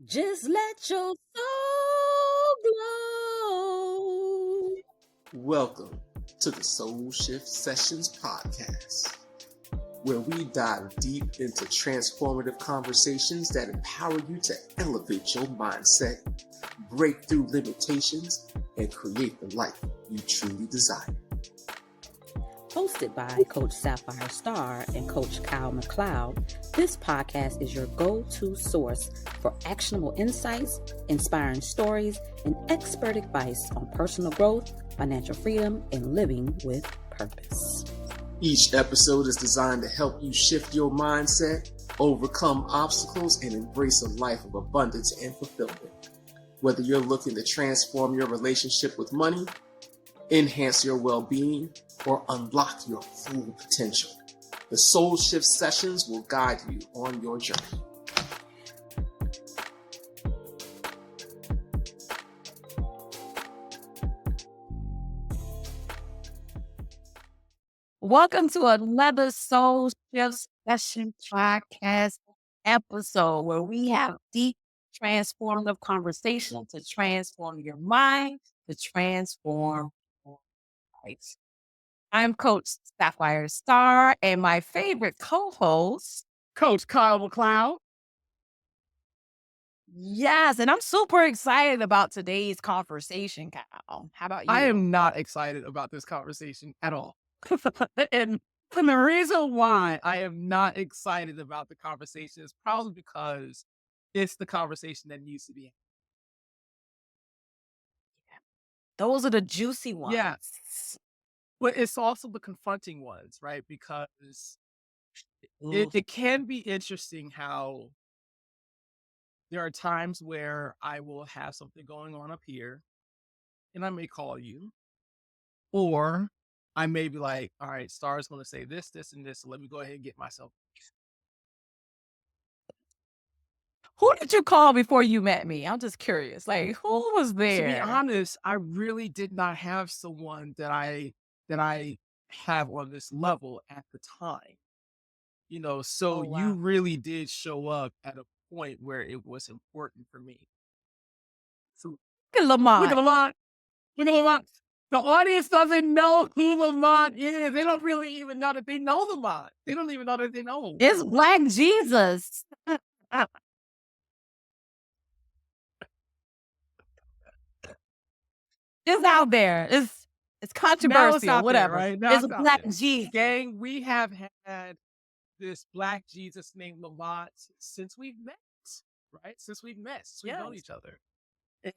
Just let your soul glow. Welcome to the Soul Shift Sessions podcast, where we dive deep into transformative conversations that empower you to elevate your mindset, break through limitations, and create the life you truly desire. Hosted by Coach Sapphire Star and Coach Kyle McLeod, this podcast is your go-to source for actionable insights, inspiring stories, and expert advice on personal growth, financial freedom, and living with purpose. Each episode is designed to help you shift your mindset, overcome obstacles, and embrace a life of abundance and fulfillment. Whether you're looking to transform your relationship with money, enhance your well-being, or unlock your full potential, the Soul Shift Sessions will guide you on your journey. Welcome to another Soul Shift Session podcast episode where we have deep, transformative conversation to transform your mind, to transform your life. I'm Coach Sapphire Star, and my favorite co-host, Coach Kyle McLeod. yes, and I'm super excited about today's conversation, Kyle. How about you? I am not excited about this conversation at all. and the reason why I am not excited about the conversation is probably because it's the conversation that needs to be had. Those are the juicy ones. Yes. But it's also the confronting ones, right? Because it can be interesting how there are times where I will have something going on up here and I may call you, or I may be like, all right, Star's going to say this, this, and this. So let me go ahead and get myself. Who did you call before you met me? I'm just curious. Like, who was there? To be honest, I really did not have someone that I have on this level at the time. You know, so Oh, wow. you really did show up at a point where it was important for me. So Look at Lamont. look at Lamont. Look at Lamont. The audience doesn't know who Lamont is. They don't really even know that they know Lamont. They don't even know that they know. It's Black Jesus. It's out there. It's Now it's controversial, out there, whatever. right? Now It's it's out Black there. Jesus. Gang, we have had this Black Jesus named Lamont since we've met, right? Since we've known each other.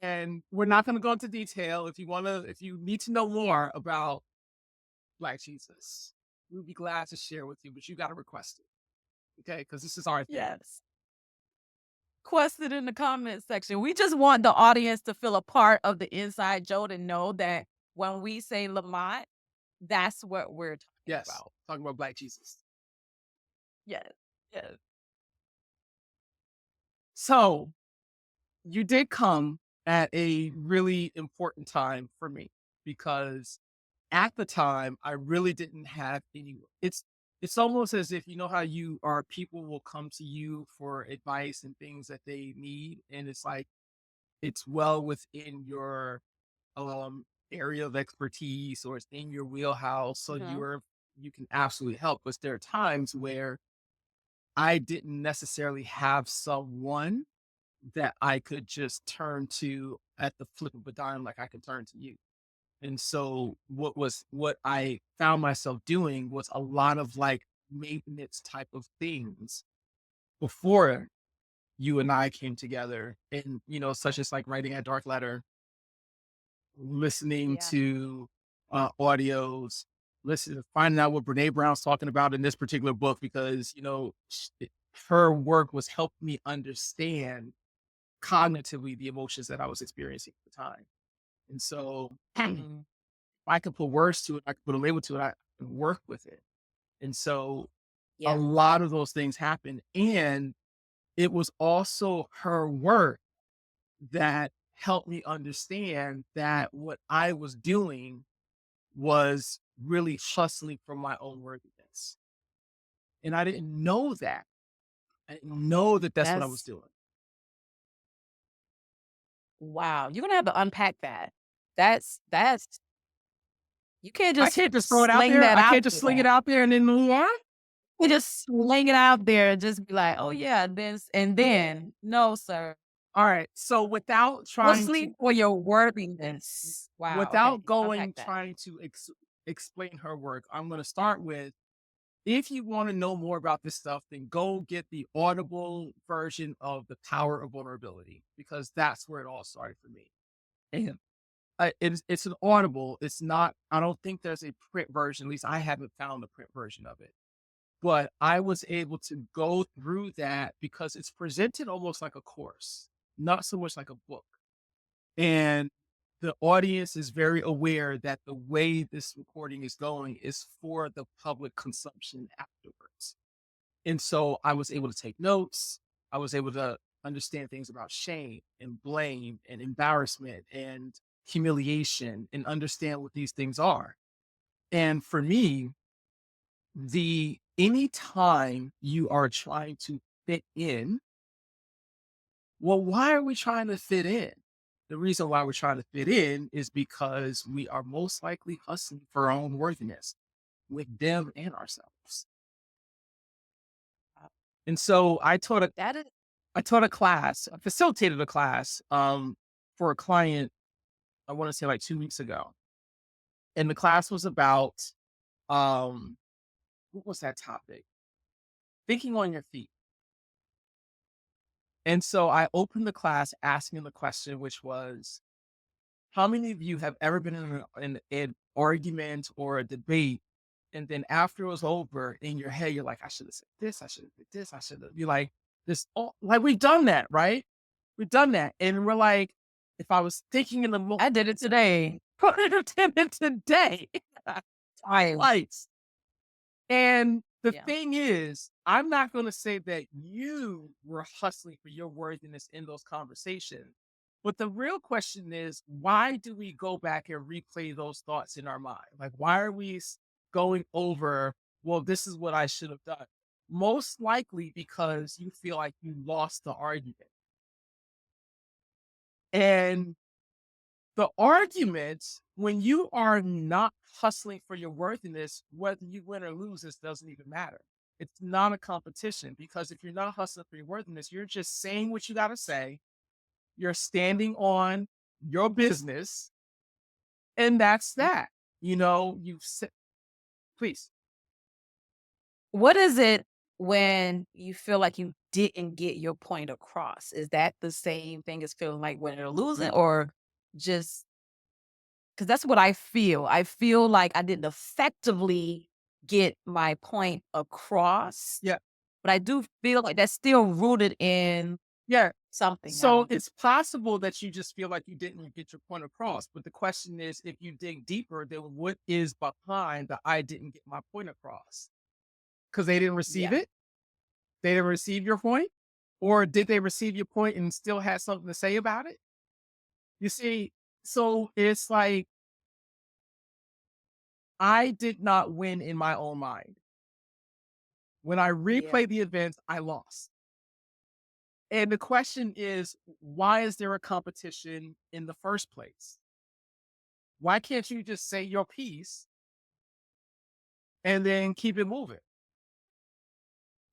And we're not going to go into detail. If you need to know more about Black Jesus, we'd be glad to share with you, but you got to request it. Okay? Because this is our thing. Yes. Request it in the comment section. We just want the audience to feel a part of the inside joke and know that when we say Lamont, that's what we're talking about. Talking about Black Jesus. Yes. Yes. So you did come at a really important time for me because at the time I really didn't have any. It's almost as if, you know how people will come to you for advice and things that they need, and it's like it's well within your area of expertise or it's in your wheelhouse, so you can absolutely help. But there are times where I didn't necessarily have someone that I could just turn to at the flip of a dime, like I could turn to you. And so what I found myself doing was a lot of like maintenance type of things before you and I came together, and such as like writing a dark letter, listening to audios, finding out what Brene Brown's talking about in this particular book, because her work was helping me understand cognitively the emotions that I was experiencing at the time. And so I could put words to it, I could put a label to it, I could work with it. And so a lot of those things happened. And it was also her work that helped me understand that what I was doing was really hustling for my own worthiness. And I didn't know that. I didn't know that that's what I was doing. Wow. You're gonna have to unpack that. That's you can't I just can't just throw it out sling there. that I out can't just sling it there. out there and then move on. You just sling it out there and just be like, oh yeah, this and then. No, sir. All right. So without trying to, Mostly for your worthiness. Wow. Okay. without Unpack going that. trying to explain her work, I'm going to start with, if you want to know more about this stuff, then go get the Audible version of The Power of Vulnerability, because that's where it all started for me. And it's an Audible. It's not, I don't think there's a print version. At least I haven't found a print version of it. But I was able to go through that because it's presented almost like a course, not so much like a book. And the audience is very aware that the way this recording is going is for the public consumption afterwards. And so I was able to take notes. I was able to understand things about shame and blame and embarrassment and humiliation and understand what these things are. And for me, anytime you are trying to fit in, well, why are we trying to fit in? The reason why we're trying to fit in is because we are most likely hustling for our own worthiness with them and ourselves. And so I taught a class, I facilitated a class for a client, I want to say like 2 weeks ago. And the class was about what was that topic? Thinking on your feet. And so I opened the class asking the question, which was, how many of you have ever been in an argument or a debate, and then after it was over, in your head, you're like, I should have said this, I should have did this, I should have, you're like, this, oh, like we've done that, right? We've done that. And we're like, if I was thinking in the moment, I did it today. put it in today. Twice. Lights. And the Yeah. thing is, I'm not going to say that you were hustling for your worthiness in those conversations. But the real question is, why do we go back and replay those thoughts in our mind? Like, why are we going over, well, this is what I should have done? Most likely because you feel like you lost the argument. And the argument, when you are not hustling for your worthiness, whether you win or lose, this doesn't even matter. It's not a competition, because if you're not hustling for your worthiness, you're just saying what you got to say. You're standing on your business, and that's that. You've said, please. What is it when you feel like you didn't get your point across? Is that the same thing as feeling like winning or losing, or just because that's what I feel? I feel like I didn't effectively get my point across. Yeah. But I do feel like that's still rooted in Yeah. something. So it's possible that you just feel like you didn't get your point across. But the question is, if you dig deeper, then what is behind the I didn't get my point across? Because they didn't receive it? They didn't receive your point? Or did they receive your point and still had something to say about it? You see, so it's like, I did not win in my own mind. When I replay the events, I lost. And the question is, why is there a competition in the first place? Why can't you just say your piece and then keep it moving?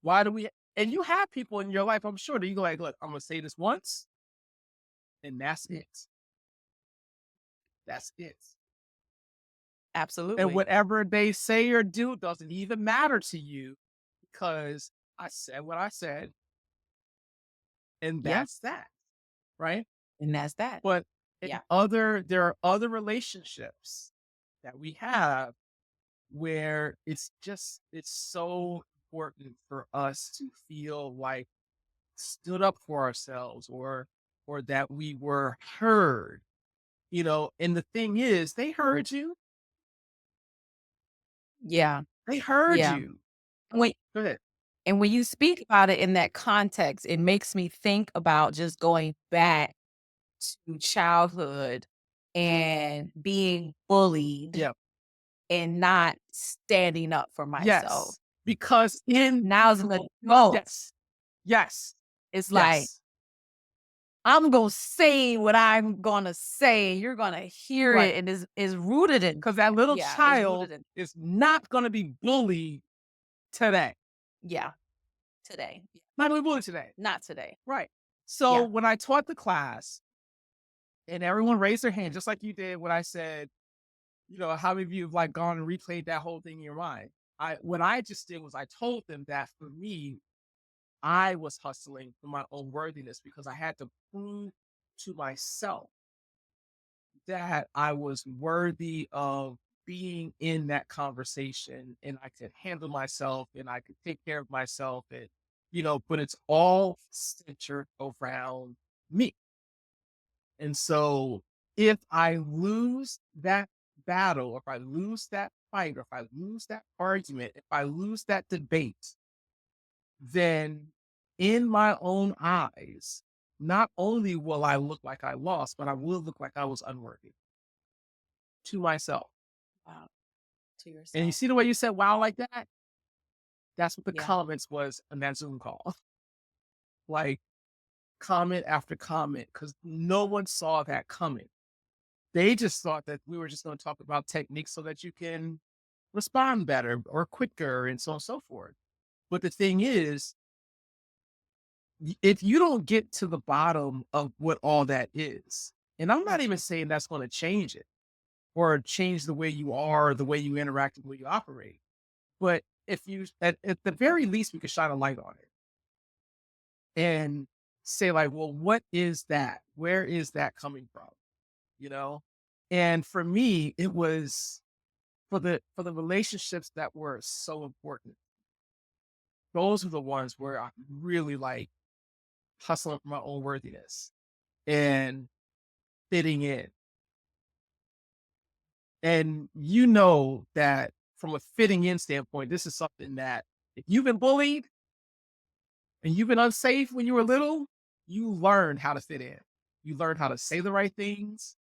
Why do we, and you have people in your life, I'm sure, that you go like, look, I'm going to say this once, and that's it. That's it. Absolutely. And whatever they say or do doesn't even matter to you, because I said what I said, and that's that, right? And that's that. But there are other relationships that we have where it's so important for us to feel like stood up for ourselves, or that we were heard, and the thing is, they heard you. Yeah. They heard you. Wait. Go ahead. And when you speak about it in that context, it makes me think about just going back to childhood and being bullied and not standing up for myself. Yes, because Now as an adult, yes, it's like, I'm going to say what I'm going to say. You're going to hear Right. it, and is rooted in. Because that little Yeah, it's child rooted in. is not going to be bullied today. Yeah, today. Not going to be bullied today. Not today. Right. So Yeah. when I taught the class and everyone raised their hand, just like you did when I said, you know, how many of you have like gone and replayed that whole thing in your mind? What I just did was I told them that for me, I was hustling for my own worthiness because I had to prove to myself that I was worthy of being in that conversation and I could handle myself and I could take care of myself and, you know, but it's all centered around me. And so if I lose that battle, if I lose that fight, or if I lose that argument, if I lose that debate, then in my own eyes, not only will I look like I lost, but I will look like I was unworthy to myself. Wow. To yourself. And you see the way you said wow like that? That's what the Yeah. comments was on that Zoom call. Like comment after comment, because no one saw that coming. They just thought that we were just going to talk about techniques so that you can respond better or quicker and so on and so forth. But the thing is, if you don't get to the bottom of what all that is, and I'm not even saying that's going to change it or change the way you are, the way you interact, the way you operate. But if you, at the very least, we could shine a light on it and say like, well, what is that? Where is that coming from? You know? And for me, it was for the relationships that were so important. Those were the ones where I really like hustling for my own worthiness and fitting in. And you know that from a fitting in standpoint, this is something that if you've been bullied and you've been unsafe when you were little, you learn how to fit in. You learn how to say the right things.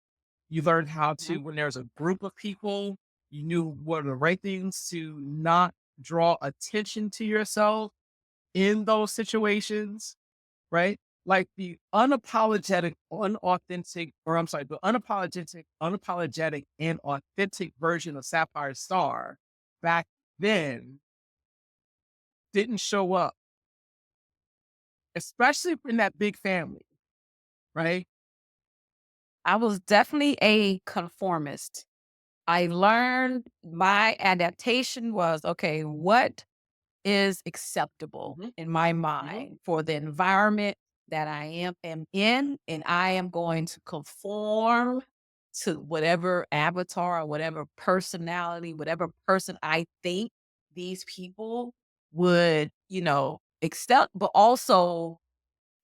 You learn how to, when there's a group of people, you knew what are the right things to not draw attention to yourself in those situations, right? Like the unapologetic, unauthentic, or I'm sorry, the unapologetic and authentic version of Sapphire Star back then didn't show up, especially in that big family, right? I was definitely a conformist. I learned my adaptation was, okay, what is acceptable in my mind for the environment that I am in, and I am going to conform to whatever avatar or whatever personality, whatever person I think these people would, you know, accept, but also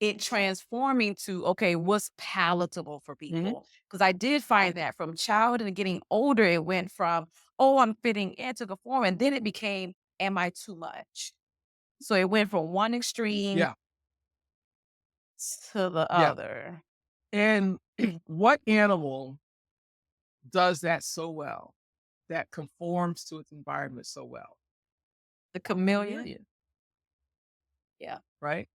it transforming to, okay, what's palatable for people? Because I did find that from childhood and getting older, it went from, oh, I'm fitting into conform, and then it became, am I too much? So it went from one extreme Yeah. to the Yeah. other. And what animal does that so well, that conforms to its environment so well? The chameleon. Yeah. Right?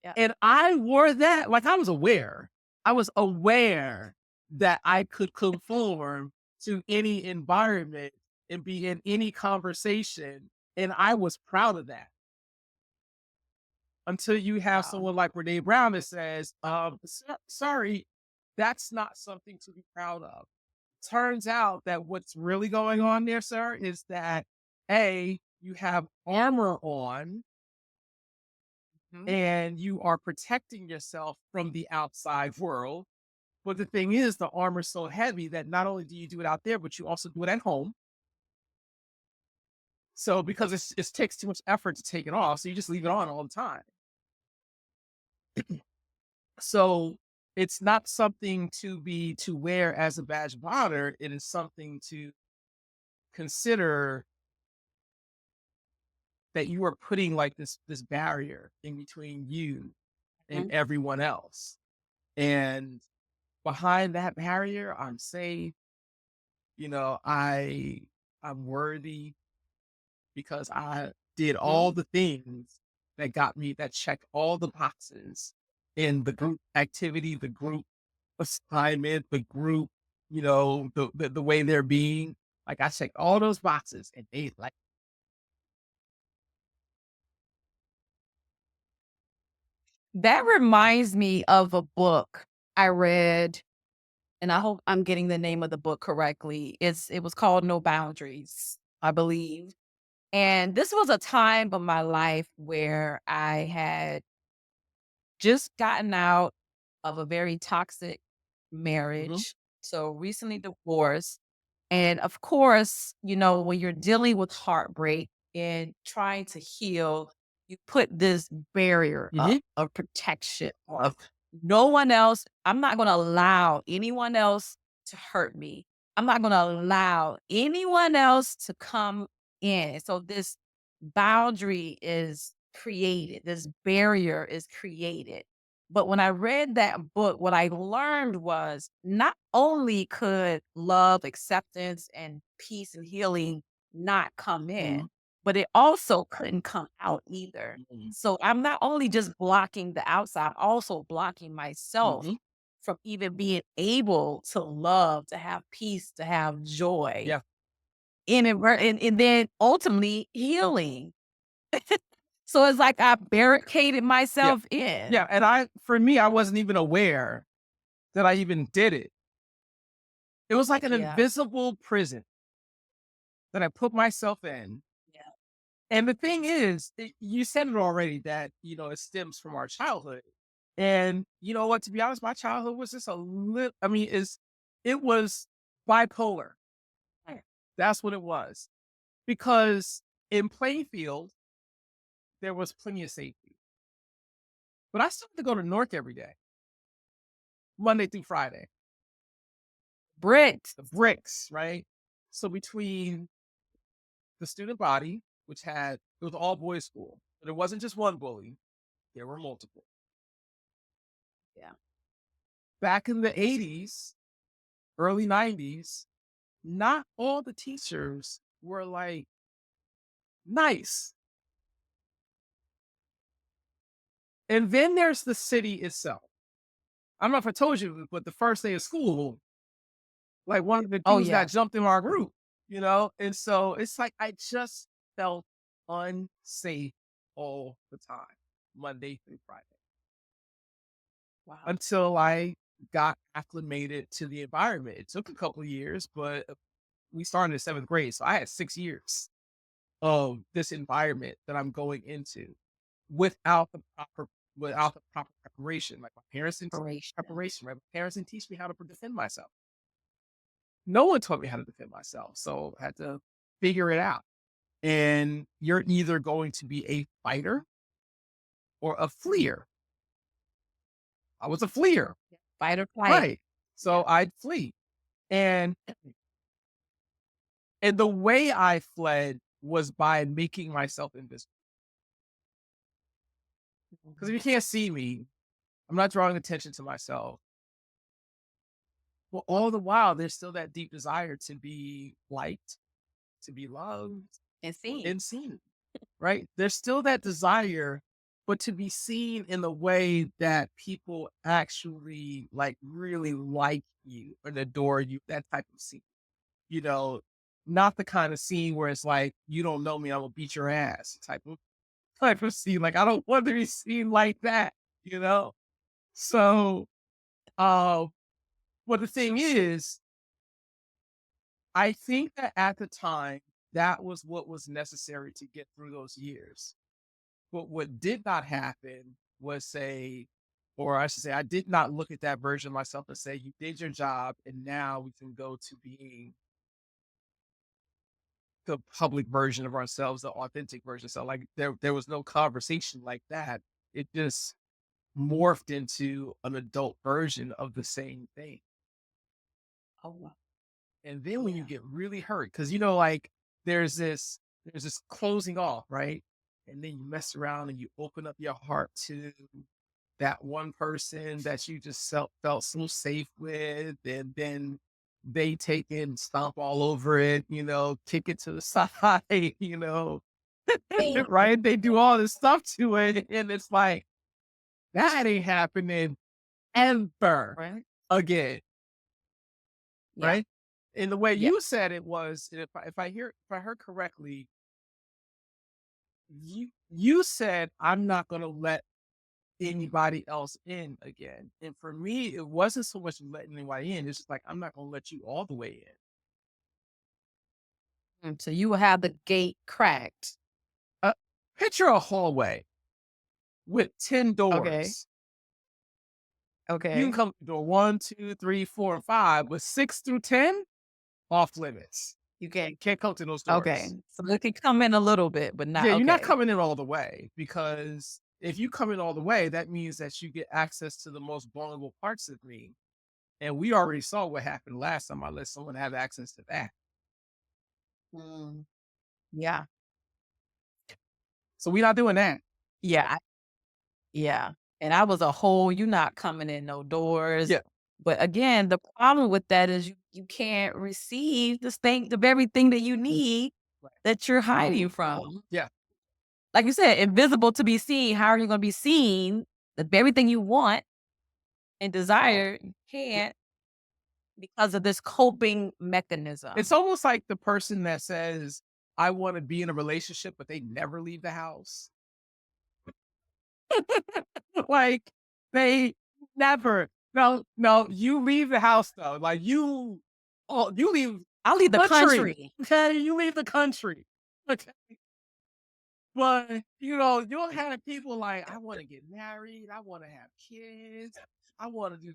Yeah. And I wore that like I was aware. I was aware that I could conform to any environment and be in any conversation. And I was proud of that. Until you have Wow. someone like Brene Brown that says, sorry, that's not something to be proud of. Turns out that what's really going on there, sir, is that A, you have armor on and you are protecting yourself from the outside world. But the thing is, the armor's so heavy that not only do you do it out there, but you also do it at home. So because it takes too much effort to take it off, so you just leave it on all the time. So it's not something to wear as a badge of honor. It is something to consider that you are putting like this barrier in between you and everyone else. And behind that barrier, I'm safe. You know, I'm worthy because I did all the things that got me, that checked all the boxes in the group activity, the group assignment, the group, the way they're being. Like I checked all those boxes and they like, That reminds me of a book I read, and I hope I'm getting the name of the book correctly. It was called No Boundaries, I believe. And this was a time of my life where I had just gotten out of a very toxic mhm, marriage. So recently divorced. And of course, when you're dealing with heartbreak and trying to heal, you put this barrier up mhm, of protection of no one else. I'm not going to allow anyone else to hurt me. I'm not going to allow anyone else to come in. So this boundary is created, this barrier is created. But when I read that book, what I learned was not only could love, acceptance, and peace and healing not come in, mhm, but it also couldn't come out either. mhm, So I'm not only just blocking the outside, I'm also blocking myself mhm. from even being able to love, to have peace, to have joy, Yeah, and then ultimately healing. So it's like I barricaded yeah, myself in. yeah. And for me, I wasn't even aware that I even did it. It was like an Yeah. invisible prison that I put myself in. Yeah. And the thing is, you said it already that, it stems from our childhood. And you know what, to be honest, my childhood was just a little, it was bipolar. That's what it was. Because in Plainfield, there was plenty of safety. But I still had to go to North every day, Monday through Friday. Bricks. The bricks, right? So between the student body, it was all boys school, but it wasn't just one bully, there were multiple. Yeah. Back in the 80s, early 90s, not all the teachers were like nice. And then there's the city itself. I don't know if I told you, but the first day of school, like one of the Oh, dudes got yeah. jumped in our group, And so it's like I just felt unsafe all the time, Monday through Friday, Wow. until I got acclimated to the environment. It took a couple of years, but we started in seventh grade. So I had 6 years of this environment that I'm going into without the proper preparation. Like my parents didn't teach me Inspiration. preparation, right? My parents didn't teach me how to defend myself. No one taught me how to defend myself. So I had to figure it out. And you're either going to be a fighter or a fleer. I was a fleer, Fight or flight. right? Yeah. So I'd flee. And the way I fled was by making myself invisible. Because if you can't see me, I'm not drawing attention to myself. Well, all the while, there's still that deep desire to be liked, to be loved, And see. and seen, right? There's still that desire, but to be seen in the way that people actually like really like you and adore you, that type of scene, you know, not the kind of scene where it's like, you don't know me, I'm gonna beat your ass type of scene. Like, I don't want to be seen like that, you know? So, uh, but the thing is, I think that at the time, that was what was necessary to get through those years. But what did not happen was or I should say, I did not look at that version of myself and say, you did your job, and now we can go to being the public version of ourselves, the authentic version. So like there was no conversation like that. It just morphed into an adult version of the same thing. Oh, wow. And then when you Yeah. get really hurt, because like there's this closing off, right? And then you mess around and you open up your heart to that one person that you just felt so safe with, and then they take it and stomp all over it, kick it to the side, right? They do all this stuff to it, and it's like, That ain't happening ever Right. again. Yeah. Right. And the way Yeah. you said it was, and if I heard correctly, you said, I'm not gonna let anybody else in again. And for me, it wasn't so much letting anybody in. It's just like, I'm not going to let you all the way in. So you will have the gate cracked. Picture a hallway with 10 Okay. doors. You can Okay. come to door 1, 2, 3, 4, and 5, but 6 through 10, off limits. You can't. Can't come to those doors. Okay. So you can come in a little bit, but not. Yeah, you're not Okay. coming in all the way, because if you come in all the way, that means that you get access to the most vulnerable parts of me. And we already saw what happened last time I let someone have access to that. Mm. Yeah. So we're not doing that. Yeah. Yeah. And I was a whole, you not coming in no doors. Yeah. But again, the problem with that is you can't receive the very thing that you need that you're hiding from. Yeah. Like you said, invisible to be seen. How are you going to be seen? The very thing you want and desire, you can't because of this coping mechanism. It's almost like the person that says, I want to be in a relationship, but they never leave the house. Like, they never. No, you leave the house though. Like you leave. I'll leave the country. Okay, you leave the country. Okay. But, you'll have people like, I want to get married. I want to have kids. I want to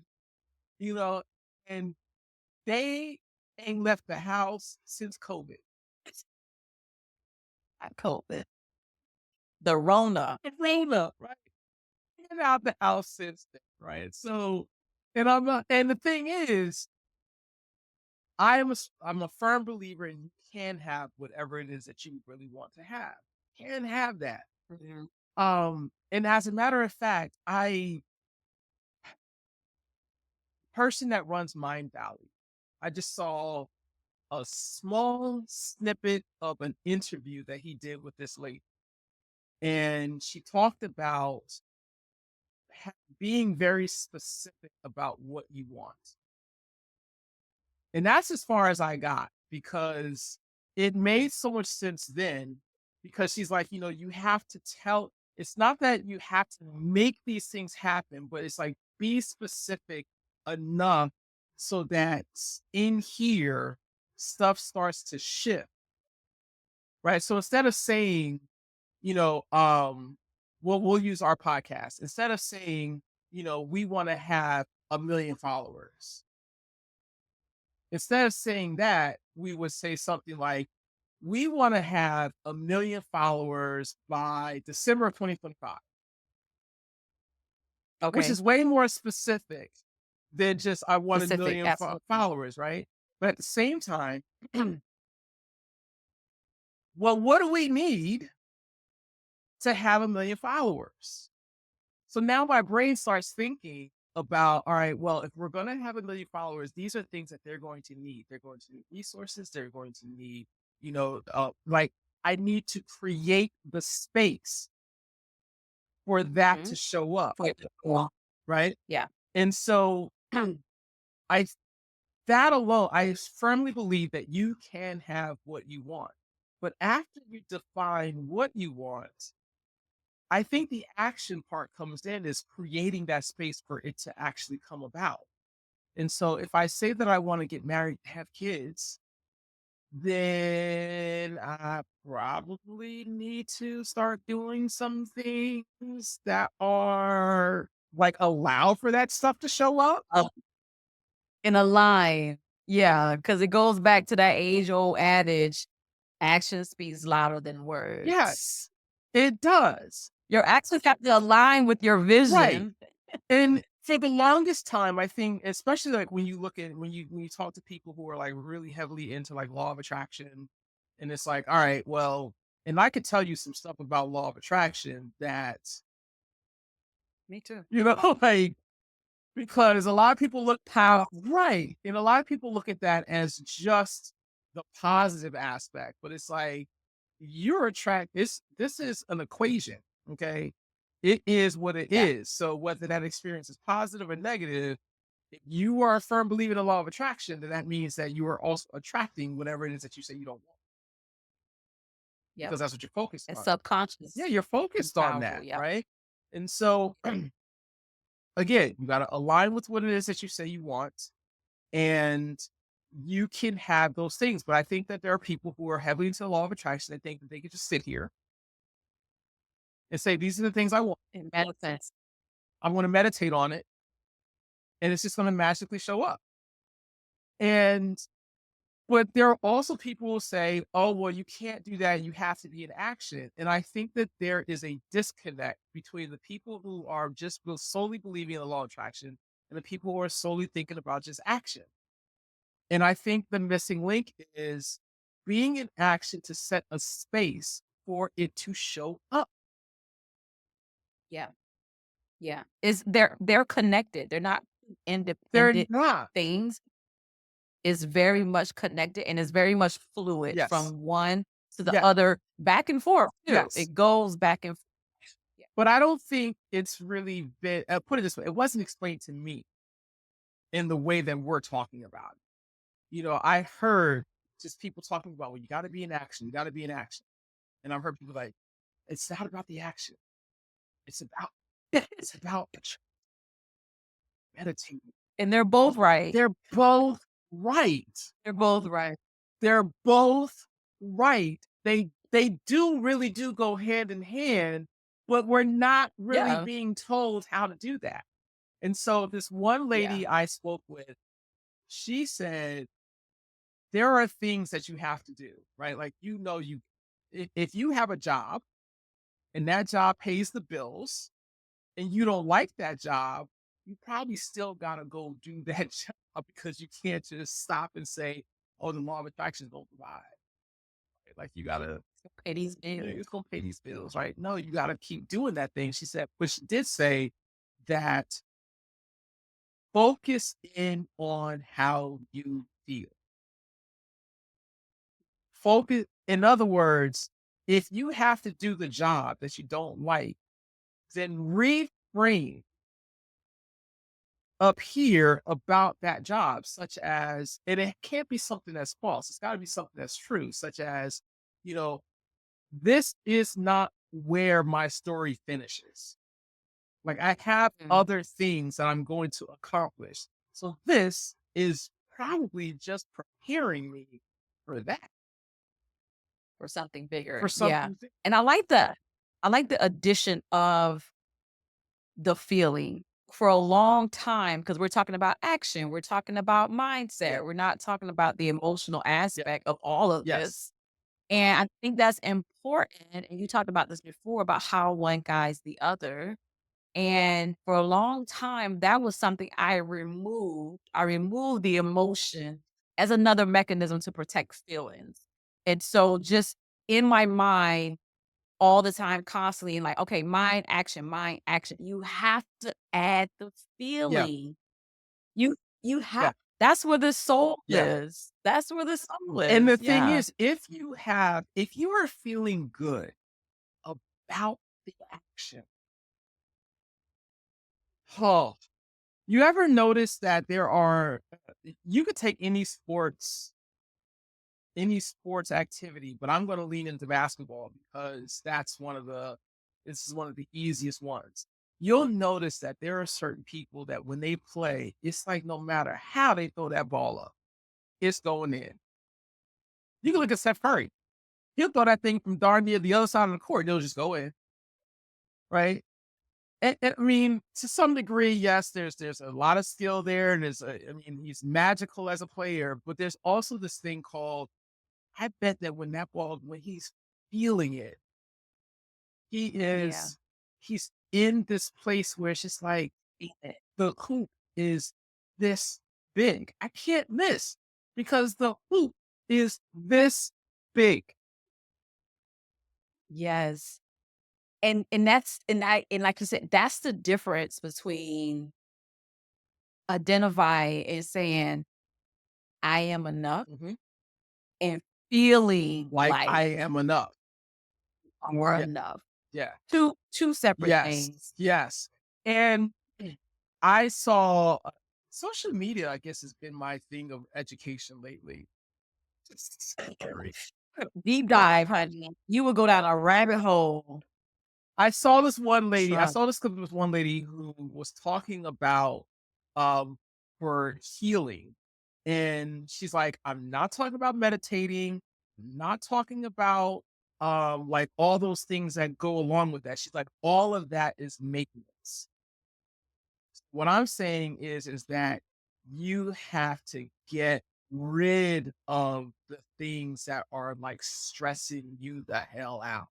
do, and they ain't left the house since COVID. Not COVID. The Rona. The Rona, right? Been out the house since then, right? So, and I'm not, and the thing is, I'm a firm believer in you can have whatever it is that you really want to have. You can have that. Mm-hmm. And as a matter of fact, person that runs Mind Valley, I just saw a small snippet of an interview that he did with this lady. And she talked about being very specific about what you want. And that's as far as I got, because it made so much sense then, because she's like, you have to tell, it's not that you have to make these things happen, but it's like, be specific enough so that in here, stuff starts to shift. Right. So instead of saying, we'll use our podcast. Instead of saying, we want to have 1 million followers. Instead of saying that, we would say something like, we want to have 1 million followers by December of 2025. Okay. Which is way more specific than just, I want 1 million followers, right? But at the same time, well, what do we need to have 1 million followers? So now my brain starts thinking about, all right, well, if we're going to have 1 million followers, these are things that they're going to need. They're going to need resources. They're going to need, like, I need to create the space for that to show up. Right? Yeah. And so that alone, I firmly believe that you can have what you want. But after you define what you want, I think the action part comes in, is creating that space for it to actually come about. And so if I say that I want to get married, have kids, then I probably need to start doing some things that are like allow for that stuff to show up. In a line. Yeah. Because it goes back to that age-old adage, action speaks louder than words. Yes, it does. Your actions have to align with your vision. Right. And for the longest time, I think, especially like when you look at, when you talk to people who are like really heavily into like law of attraction, and it's like, all right, well, and I could tell you some stuff about law of attraction that, Me too. like, because a lot of people look right. And a lot of people look at that as just the positive aspect, but it's like, you're this is an equation. Okay. It is what it Yeah. is. So whether that experience is positive or negative, if you are a firm believer in the law of attraction, then that means that you are also attracting whatever it is that you say you don't want, Yep. because that's what you're focused It's on. Yeah, subconscious you're and focused on powerful. that, Yep. right? And so again, you got to align with what it is that you say you want, and you can have those things. But I think that there are people who are heavily into the law of attraction that think that they can just sit here and say, these are the things I want. It manifests. I'm going to meditate on it, and it's just going to magically show up. And but there are also people who say, oh, well, you can't do that. You have to be in action. And I think that there is a disconnect between the people who are just solely believing in the law of attraction and the people who are solely thinking about just action. And I think the missing link is being in action to set a space for it to show up. Yeah. Yeah. They're connected. They're not They're independent not. things. Is very much connected and is very much fluid Yes. from one to the Yeah. other, back and forth too. Yes. It goes back and forth. But I don't think it's really been, put it this way, it wasn't explained to me in the way that we're talking about it. You know, I heard just people talking about, well, you got to be in action. You got to be in action. And I've heard people like, it's not about the action. It's about meditating. And they're both right. They're both right. They're both right. They're both right. They really do go hand in hand, but we're not really Yeah. being told how to do that. And so this one lady I spoke with, she said, there are things that you have to do, right? Like, if you have a job and that job pays the bills and you don't like that job, you probably still got to go do that job, because you can't just stop and say, oh, the law of attraction is going to provide. Right? Like, you got to Pay these bills. it's going to pay these bills, right? No, you got to keep doing that thing. She said, but she did say that focus in on how you feel. Focus, in other words, if you have to do the job that you don't like, then reframe up here about that job, such as, and it can't be something that's false. It's got to be something that's true, such as, you know, this is not where my story finishes. Like, I have other things that I'm going to accomplish. So this is probably just preparing me for that. For something bigger. For Yeah. something. And I like the addition of the feeling for a long time, because we're talking about action. We're talking about mindset. Yeah. We're not talking about the emotional aspect of all of Yes. this. And I think that's important. And you talked about this before about how one guides the other. And for a long time, that was something I removed. I removed the emotion as another mechanism to protect feelings. And so just in my mind, all the time, constantly, like, okay, mind, action, mind, action. You have to add the feeling. You Yeah. have that's where the soul Yeah. is. That's where the soul is. And the thing Yeah. is, if you are feeling good about the action, oh, you ever notice that you could take any sports activity, but I'm going to lean into basketball because this is one of the easiest ones. You'll notice that there are certain people that when they play, it's like no matter how they throw that ball up, it's going in. You can look at Steph Curry. He'll throw that thing from darn near the other side of the court. It'll just go in. Right? And I mean, to some degree, yes, there's a lot of skill there. And he's magical as a player, but there's also this thing called, I bet that when he's feeling it, Yeah. he's in this place where it's just like, the hoop is this big. I can't miss because the hoop is this big. Yes. And that's and like you said, that's the difference between identify and saying I am enough Mhm. and feeling Like like I am enough. we're Yeah. enough. Yeah. Two separate Yes. things. Yes. And I saw social media, I guess, has been my thing of education lately. It's scary. Deep dive, honey. You would go down a rabbit hole. I saw this one lady, I Trust. saw this clip of this one lady who was talking about um for healing. And she's like, I'm not talking about meditating, I'm not talking about like all those things that go along with that. She's like, all of that is maintenance. What I'm saying is that you have to get rid of the things that are like stressing you the hell out.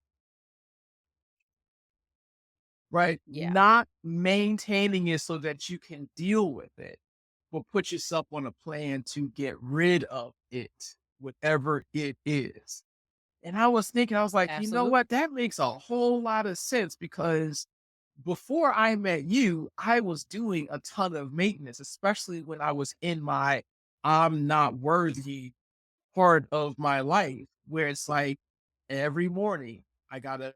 Right? Yeah. Not maintaining it so that you can deal with it, but put yourself on a plan to get rid of it, whatever it is. And I was thinking, I was like, you know Absolutely. what? That makes a whole lot of sense because before I met you, I was doing a ton of maintenance, especially when I was in my I'm not worthy part of my life, where it's like every morning I gotta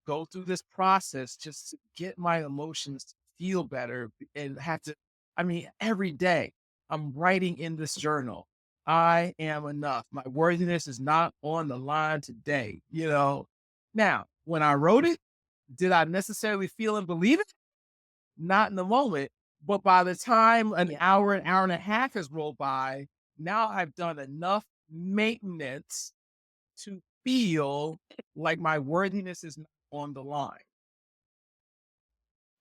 go through this process just to get my emotions to feel better and have to, I mean, every day I'm writing in this journal, I am enough. My worthiness is not on the line today, you know? Now, when I wrote it, did I necessarily feel and believe it? Not in the moment, but by the time an hour, an hour and a half has rolled by, now I've done enough maintenance to feel like my worthiness is not on the line.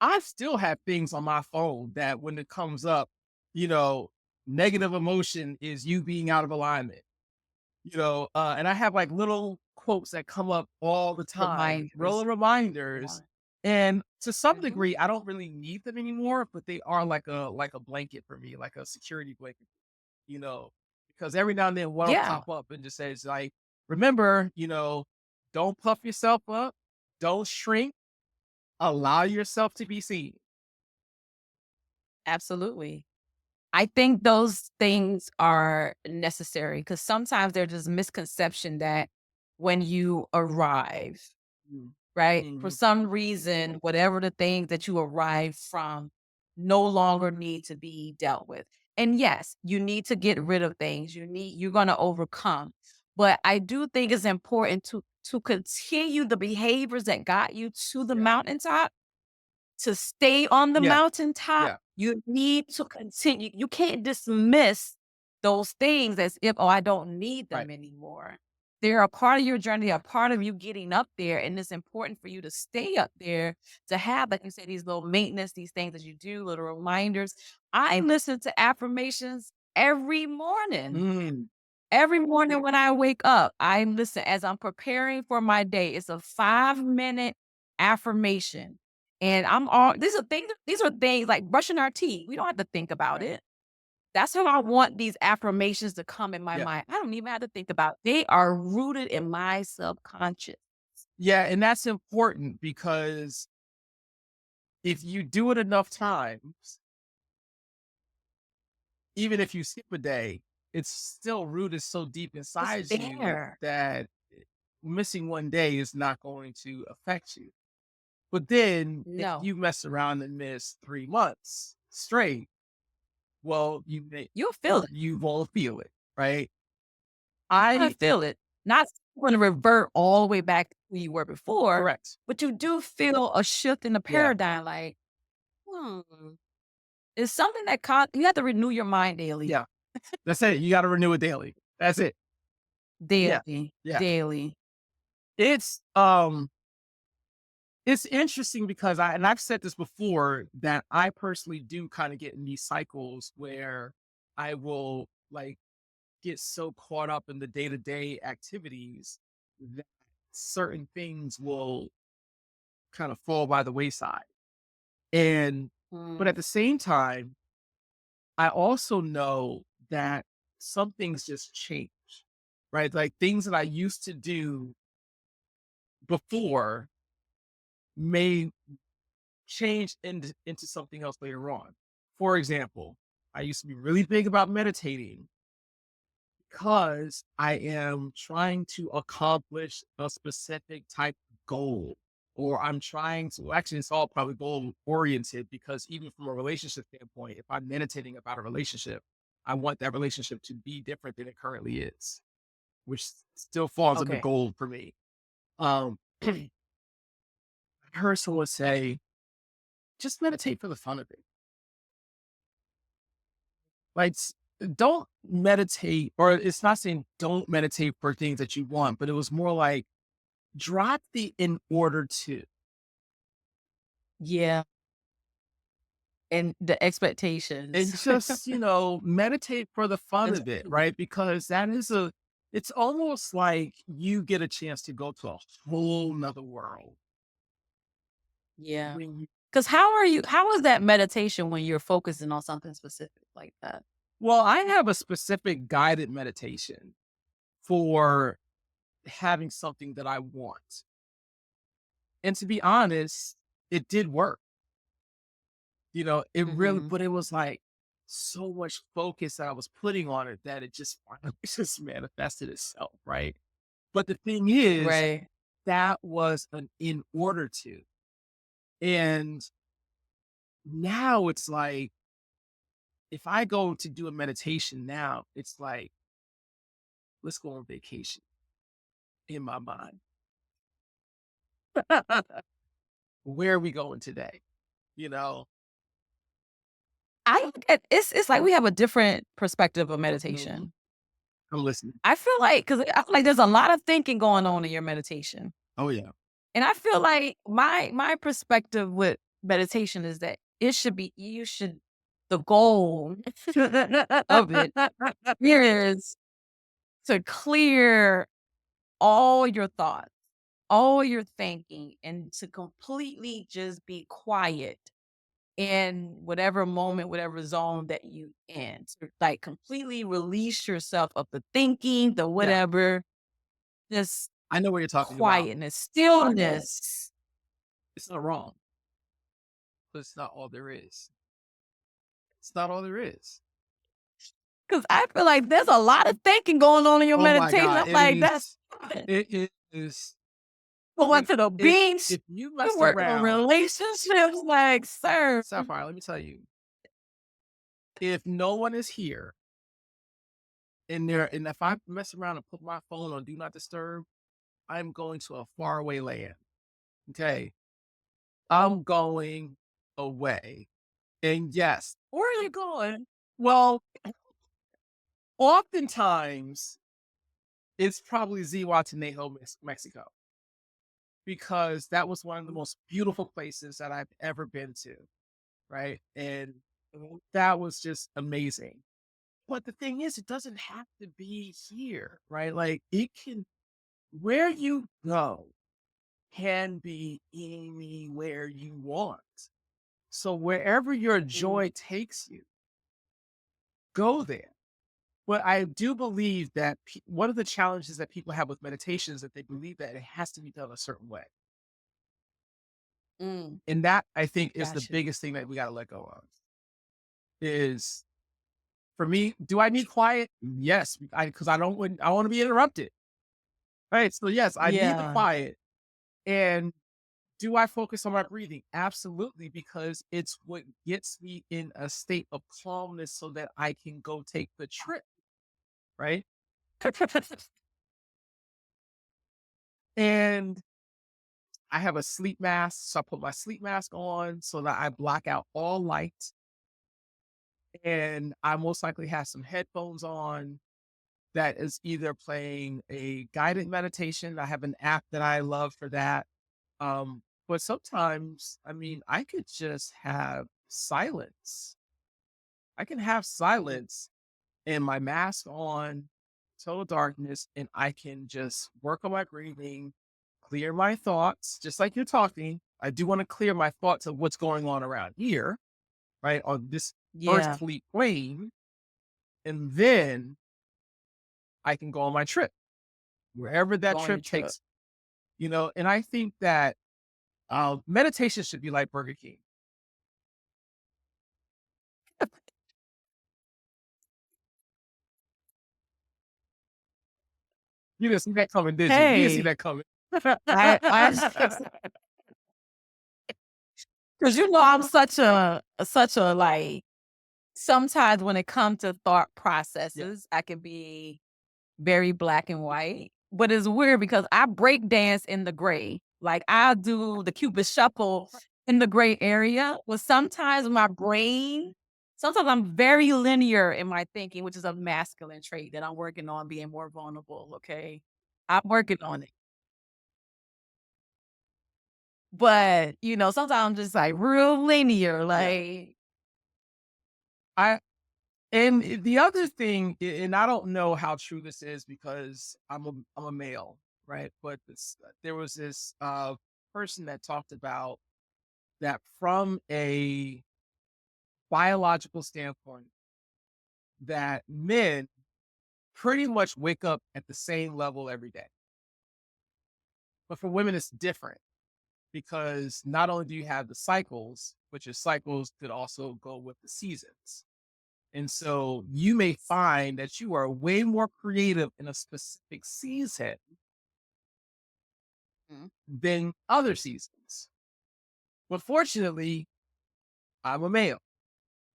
I still have things on my phone that when it comes up, you know, negative emotion is you being out of alignment, and I have like little quotes that come up all the time, Reminders. little reminders. And to some Mhm. degree, I don't really need them anymore, but they are like a blanket for me, like a security blanket, you know, because every now and then one will Yeah. pop up and just says like, remember, don't puff yourself up, don't shrink, allow yourself to be seen. Absolutely. I think those things are necessary because sometimes there's just misconception that when you arrive, right, for Mm-hmm. some reason, whatever the things that you arrive from no longer need to be dealt with. And yes, you need to get rid of things. You're going to overcome. But I do think it's important to continue the behaviors that got you to the Yeah. mountaintop. To stay on the Yeah. mountaintop, Yeah. you need to continue. You can't dismiss those things as if, oh, I don't need them Right. anymore. They're a part of your journey, a part of you getting up there. And it's important for you to stay up there to have, like you said, these little maintenance, these things that you do, little reminders. I listen to affirmations every morning. Mm. Every morning when I wake up, I listen as I'm preparing for my day. It's a 5-minute affirmation. And these are things like brushing our teeth. We don't have to think about Right. it. That's how I want these affirmations to come in my Yeah. mind. I don't even have to think about it. They are rooted in my subconscious. Yeah. And that's important because if you do it enough times, even if you skip a day, it's still rooted so deep It's inside you there. that missing one day is not going to affect you. But then if No, you mess around and miss 3 months straight, well, you'll feel it. you won't feel it, right? I feel it. Not going to revert all the way back to who you were before, Correct. but you do feel a shift in the Yeah. paradigm. Like, hmm, it's something that you have to renew your mind daily, Yeah. That's it. You got to renew it daily. That's it. Yeah. daily, Yeah. daily. It's interesting because I've said this before that I personally do kind of get in these cycles where I will like get so caught up in the day-to-day activities that certain things will kind of fall by the wayside. But at Mm, the same time, I also know that some things just change, right? Like things that I used to do before may change into something else later on. For example, I used to be really big about meditating because I am trying to accomplish a specific type of goal. or I'm trying to, actually, it's all probably goal oriented, because even from a relationship standpoint, if I'm meditating about a relationship, I want that relationship to be different than it currently is, which still falls under Okay. goal for me. I heard someone say, just meditate for the fun of it. Like, don't meditate, or it's not saying don't meditate for things that you want, but it was more like drop the in order to. Yeah. And the And expectations. just, meditate for the fun That's of it, true. right? Because it's almost like you get a chance to go to a whole nother world. Yeah. When you, Because how is that meditation when you're focusing on something specific like that? well, I have a specific guided meditation for having something that I want. And to be honest, it did work. It really, Mhm. but it was like so much focus that I was putting on it that it just finally just manifested itself, right? But the thing is, Right. that was an in order to. And now it's like, if I go to do a meditation now, it's like, let's go on vacation in my mind. Where are we going today? You know, I look at it's like we have a different perspective of Mhm. meditation. I'm listening. I feel like there's a lot of thinking going on in your meditation. Oh, yeah. And I feel like my perspective with meditation is that the goal of it is to clear all your thoughts, all your thinking, and to completely just be quiet in whatever moment, whatever zone that you in. To like completely release yourself of the thinking, the Yeah. whatever, just I know what you're talking about. quietness, stillness. It's not wrong, but it's not all there is. It's not all there is. Because I feel like there's a lot of thinking going on in your Oh my meditation. God. I'm like, that's It is. going to the beach, If you messed working on around, relationships, like, sir. Sapphire, let me tell you, if no one is here and if I mess around and put my phone on do not disturb, I'm going to a faraway land. Okay. I'm going away. And yes, Where are you going? well, oftentimes it's probably Zihuatanejo, Mexico, because that was one of the most beautiful places that I've ever been to. Right. And that was just amazing. But the thing is, it doesn't have to be here, right? Like, where you go can be anywhere you want. So wherever your joy takes you, go there. But I do believe that one of the challenges that people have with meditation is that they believe that it has to be done a certain way. Mm, And that, I think, is the gotcha. biggest thing that we got to let go of. Is, for me, do I need quiet? Yes, because I don't want to be interrupted. Right. So yes, I need the Yeah. quiet. And do I focus on my breathing? Absolutely, because it's what gets me in a state of calmness so that I can go take the trip. Right. And I have a sleep mask. So I put my sleep mask on so that I block out all light. And I most likely have some headphones on that is either playing a guided meditation. I have an app that I love for that. But sometimes, I mean, I could just have silence. I can have silence and my mask on, total darkness, and I can just work on my breathing, clear my thoughts, just like you're talking. I do want to clear my thoughts of what's going on around here, right, on this Yeah. earthly plane. And then I can go on my trip, wherever that Go on your trip trip. takes, and I think that meditation should be like Burger King. You didn't see that coming, did you? You didn't see Hey, that coming. I Because I'm such a like, sometimes when it comes to thought Yeah. processes, I can be very black and white. But it's weird because I break dance in the gray. Like I do the Cupid shuffle in the gray area. But sometimes sometimes I'm very linear in my thinking, which is a masculine trait that I'm working on being more vulnerable. Okay. I'm working on it. But, sometimes I'm just like real linear. Yeah. Like, And the other thing, and I don't know how true this is because I'm a male, right? But there was this person that talked about that from a biological standpoint, that men pretty much wake up at the same level every day. But for women, it's different because not only do you have the cycles, but your cycles could also go with the seasons. And so you may find that you are way more creative in a specific season Mhm. than other seasons. But fortunately, I'm a male.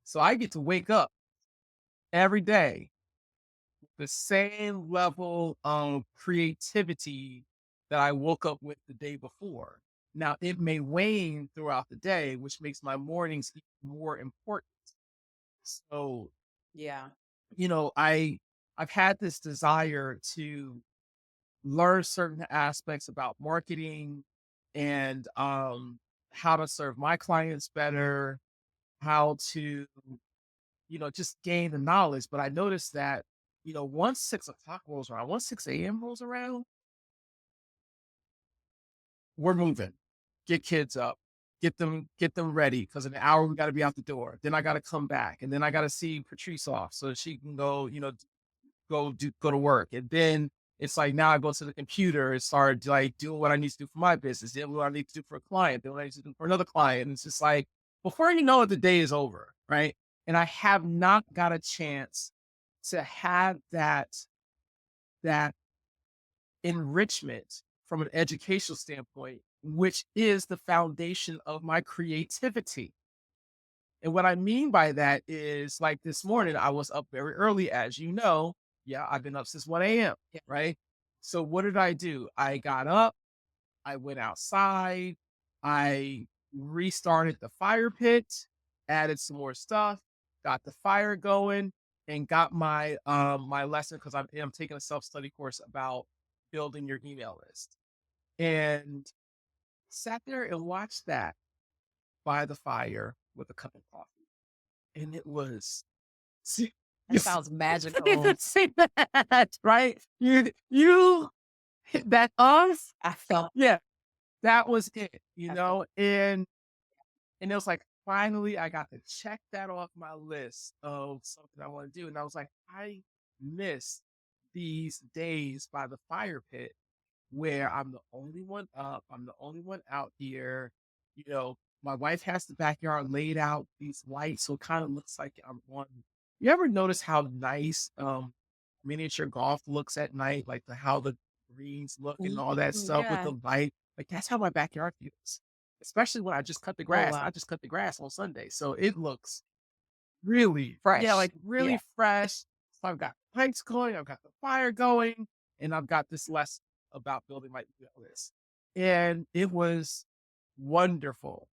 So I get to wake up every day with the same level of creativity that I woke up with the day before. Now, it may wane throughout the day, which makes my mornings even more important. So, yeah. I've had this desire to learn certain aspects about marketing and how to serve my clients better, how to, just gain the knowledge. But I noticed that, once 6 o'clock rolls around, once 6 a.m. rolls around, we're moving. Get kids up, get them ready. Cause in an hour we gotta be out the door. Then I gotta come back. And then I gotta see Patrice off so she can go, go to work. And then it's like now I go to the computer and start like doing what I need to do for my business, then what I need to do for a client, then what I need to do for another client. And it's just like before you know it, the day is over. Right. And I have not got a chance to have that enrichment from an educational standpoint, which is the foundation of my creativity. And what I mean by that is like this morning, I was up very early, as you know. Yeah, I've been up since 1 a.m. Yeah. Right. So what did I do? I got up, I went outside, I restarted the fire pit, added some more stuff, got the fire going, and got my lesson because I'm taking a self-study course about building your email list. And sat there and watched that by the fire with a cup of coffee. And it was see, That sounds magical. see that, right? You hit that us. I felt Yeah, that was it, I felt and it was like finally I got to check that off my list of something I want to do. And I was like, I miss these days by the fire pit where I'm the only one up, I'm the only one out here. You know, my wife has the backyard laid out, these lights, so it kind of looks like I'm on. You ever notice how nice miniature golf looks at night, like how the greens look and all that stuff with yeah. the light? Like that's how my backyard feels. Especially when I just cut the Oh grass. wow. I just cut the grass on Sunday. So it looks really, yeah, Fresh. like really Yeah. fresh. So I've got lights going, I've got the fire going, and I've got this lesson about building my email list. And it was wonderful.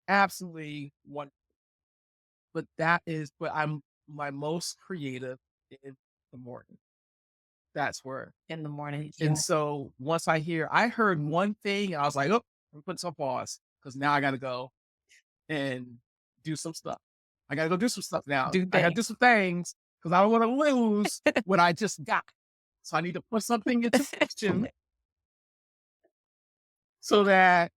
Absolutely wonderful. But I'm my most creative in the morning. That's where. In the morning. And Yeah. so once I heard one thing, and I was like, oh, I'm putting some pause because now I got to go and do some stuff. I got to go do some stuff now. Do I got to do things. some things because I don't want to lose what I just got. So I need to put something into action so that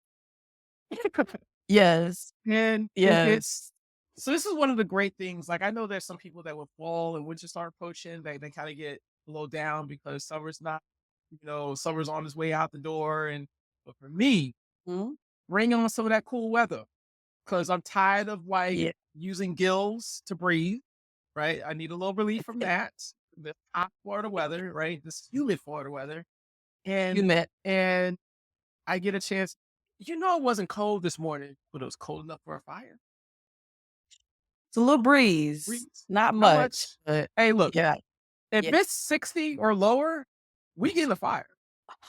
Yes. and Yes. it's so this is one of the great things. Like I know there's some people that will fall and winter start approaching, they kind of get a little down because summer's not, summer's on its way out the door. And but for me, Mhm. bring on some of that cool weather because I'm tired of like Yeah. using gills to breathe. Right. I need a little relief from that. The hot Florida weather, right? This humid Florida weather. You And met. and I get a chance. it wasn't cold this morning, but it was cold enough for a fire. It's a little breeze, Breeze. not Not much, but Hey, look, yeah. if Yeah. it's 60 or lower, we get in a fire.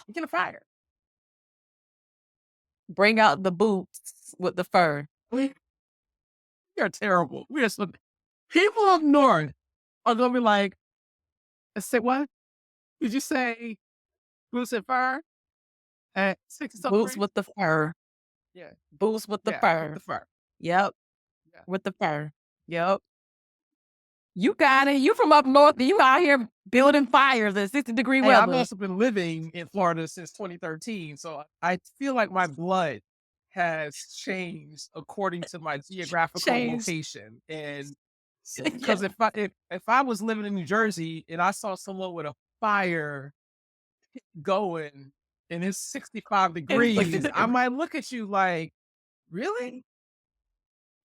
We get in a fire. Bring out the boots with the fur. We are terrible. We are so people up north are gonna be like, I said, what? Did you say boots and fur at 60 something Boots degrees? with the fur. Yeah. Boots with the Yeah, fur. with the fur. Yep. Yeah. With the fur. Yep. You got it. You from up north and you out here building fires at 60-degree Hey, I've weather. also been living in Florida since 2013, so I feel like my blood has changed according to my geographical Changed. location. And Yeah. because if I was living in New Jersey and I saw someone with a fire going and it's 65 degrees, I might look at you like, really?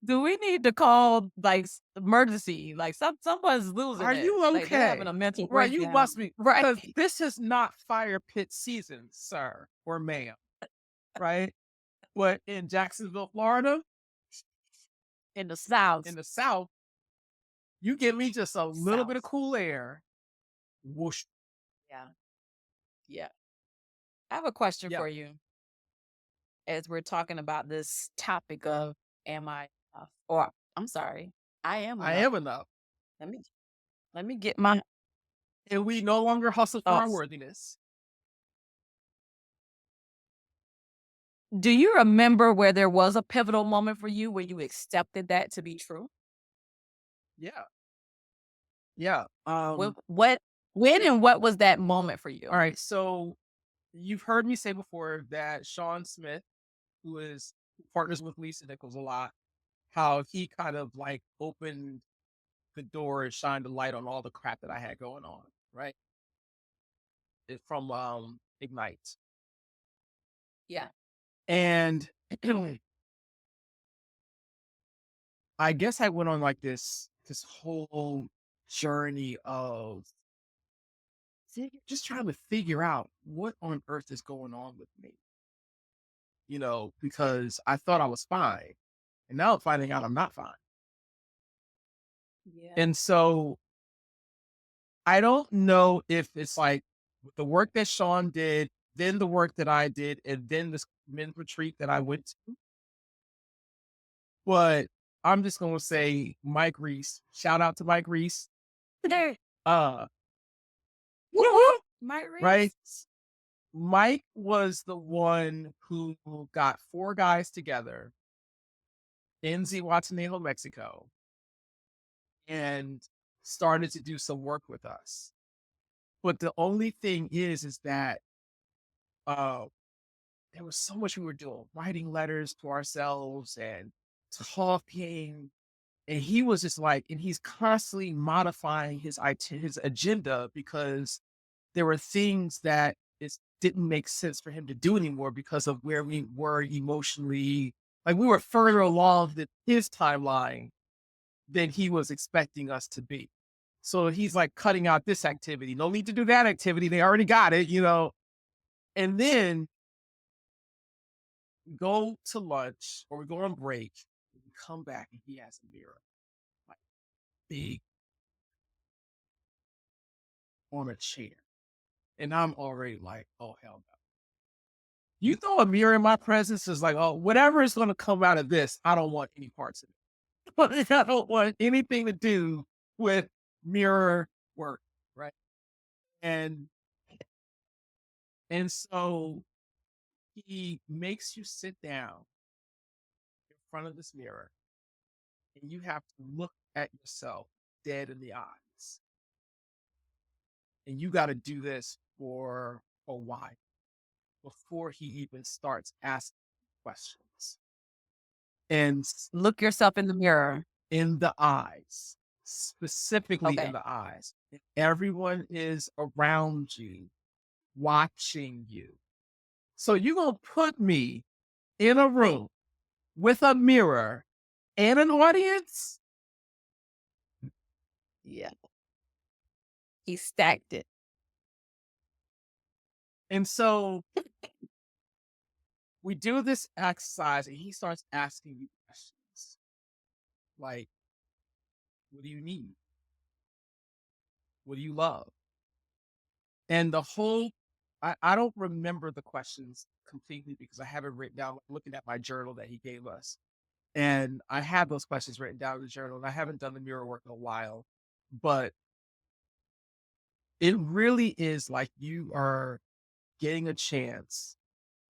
Do we need to call like emergency? Like someone's losing Are it. you Like they're having okay? a mental Right, you breakdown. must be. Right. Because this is not fire pit season, sir or ma'am. Right? What, in Jacksonville, Florida? In the South. In the South, you give me just a little bit of South. cool air. Whoosh. Yeah. Yeah. I have a question Yeah. for you as we're talking about this topic of am I enough? Or I'm sorry, I am I enough. am enough. Let me get my And we no longer hustle for our thoughts. worthiness. Do you remember where there was a pivotal moment for you where you accepted that to be true? Yeah. Yeah. When and what was that moment for you? All right. So you've heard me say before that Sean Smith, who partners with Lisa Nichols a lot, how he kind of like opened the door and shined the light on all the crap that I had going on, right? It's from Ignite. Yeah. And I guess I went on like this whole journey of just trying to figure out what on earth is going on with me. Because I thought I was fine. And now I'm finding out I'm not fine. Yeah. And so I don't know if it's like the work that Sean did, then the work that I did, and then this men's retreat that I went to. But I'm just going to say Mike Reese. Shout out to Mike Reese. There. Mike Reese. Right? Mike was the one who got 4 guys together in Zihuatanejo, Mexico, and started to do some work with us. But the only thing is that there was so much we were doing, writing letters to ourselves and talking. And he was just like, and he's constantly modifying his agenda because there were things that it didn't make sense for him to do anymore because of where we were emotionally. Like we were further along than his timeline than he was expecting us to be. So he's like cutting out this activity. No need to do that activity. They already got it, And then we go to lunch or we go on break. And we come back and he has a mirror, like big, on a chair. And I'm already like, oh, hell no. You throw a mirror in my presence, is like, oh, whatever is going to come out of this, I don't want any parts of it. I don't want anything to do with mirror work, right? And so he makes you sit down in front of this mirror and you have to look at yourself dead in the eyes. And you got to do this for a while before he even starts asking questions. And look yourself in the mirror. In the eyes, specifically Okay. in the eyes. Everyone is around you, watching you. So you're going to put me in a room with a mirror and an audience? Yeah. He stacked it. And so we do this exercise and he starts asking you questions like, what do you need? What do you love? And I don't remember the questions completely because I have it written down, looking at my journal that he gave us. And I have those questions written down in the journal, and I haven't done the mirror work in a while, but it really is like you are getting a chance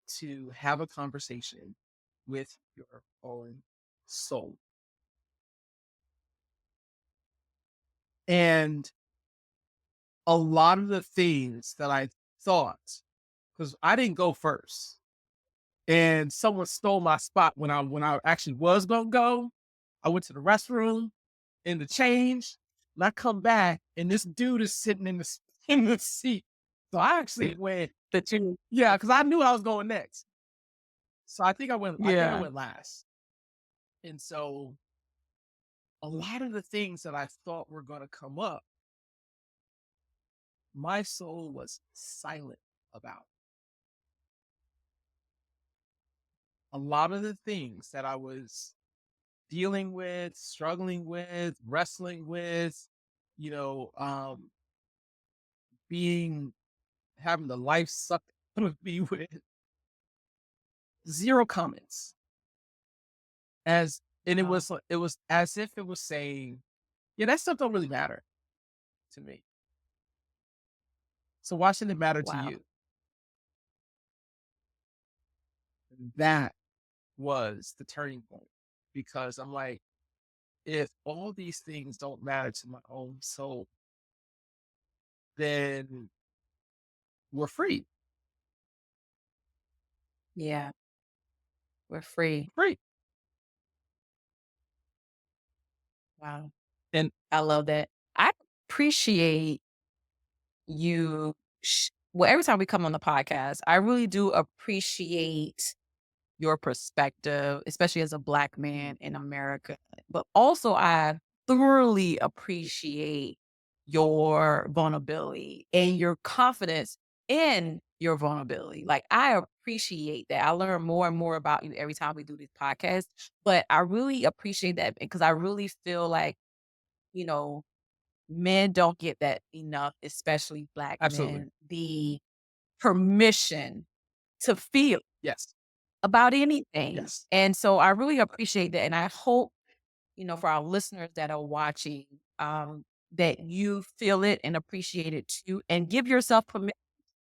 to have a conversation with your own soul. And a lot of the things that I thought, because I didn't go first, and someone stole my spot when I actually was gonna go. I went to the restroom in the change, and I come back, and this dude is sitting in the in the seat. So I actually went, yeah, because I knew I was going next. So I think I went last. And so a lot of the things that I thought were gonna come up, my soul was silent about. A lot of the things that I was dealing with, struggling with, wrestling with, you know, having the life sucked out of me with, zero comments. It was as if it was saying, yeah, that stuff don't really matter to me. So why shouldn't it matter to you? And that was the turning point, because I'm like, if all these things don't matter to my own soul, then we're free. Yeah. We're free. Free. Wow. And I love that. I appreciate you. Well, every time we come on the podcast, I really do appreciate your perspective, especially as a Black man in America. But also, I thoroughly appreciate your vulnerability and your confidence in your vulnerability. Like, I appreciate that. I learn more and more about you every time we do this podcast. But I really appreciate that because I really feel like, you know, men don't get that enough, especially Black absolutely. men, the permission to feel Yes. about anything. Yes. And so I really appreciate that. And I hope, for our listeners that are watching, that you feel it and appreciate it too, and give yourself permission.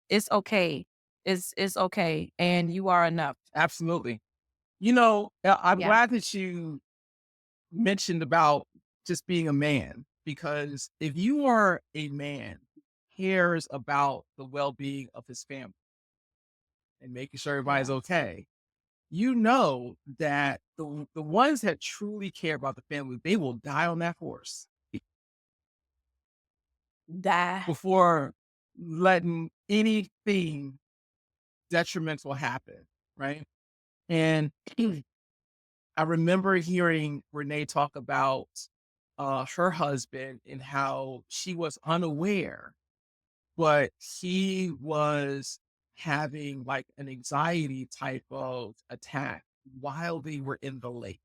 It's okay. It's okay. And you are enough. Absolutely. I'm Yeah. glad that you mentioned about just being a man, because if you are a man who cares about the well-being of his family and making sure everybody's Yeah. okay, you know that the ones that truly care about the family, they will die on that horse Die. before letting anything detrimental happen, right? And I remember hearing Renee talk about her husband and how she was unaware, but he was having like an anxiety type of attack while they were in the lake.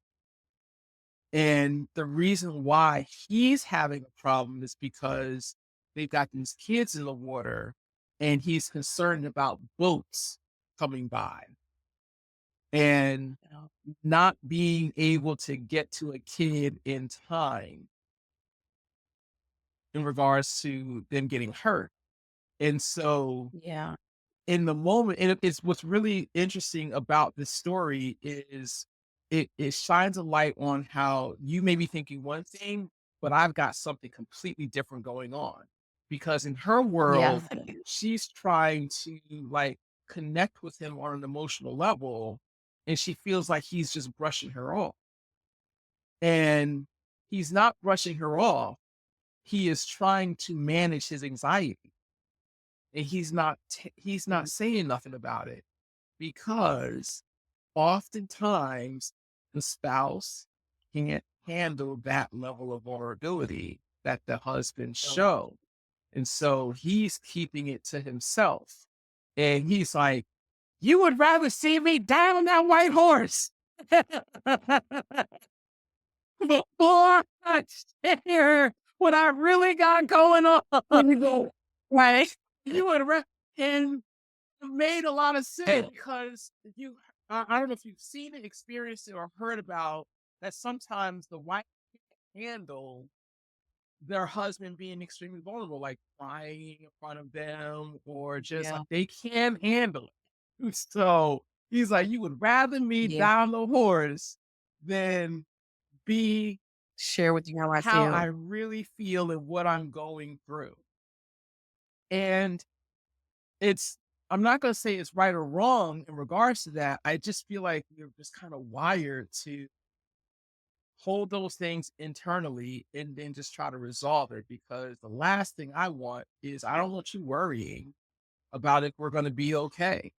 And the reason why he's having a problem is because they've got these kids in the water and he's concerned about boats coming by and not being able to get to a kid in time in regards to them getting hurt. And so Yeah. in the moment, and it's what's really interesting about this story is it shines a light on how you may be thinking one thing, but I've got something completely different going on. Because in her Yeah. world, she's trying to like connect with him on an emotional level, and she feels like he's just brushing her off. And he's not brushing her off. He is trying to manage his anxiety. And he's not saying nothing about it, because oftentimes the spouse can't handle that level of vulnerability that the husband showed. And so he's keeping it to himself. And he's like, you would rather see me down on that white horse before I share what I really got going on. Right. You would rather, and it made a lot of sense because I don't know if you've seen it, experienced it, or heard about that sometimes the wife can't handle their husband being extremely vulnerable, like crying in front of them, or just Yeah. like they can't handle it. So he's like, you would rather me Yeah. down the horse than be Share with you how I how feel. I really feel and what I'm going through. And I'm not going to say it's right or wrong in regards to that. I just feel like we're just kind of wired to hold those things internally and then just try to resolve it, because the last thing I want is I don't want you worrying about if we're going to be okay,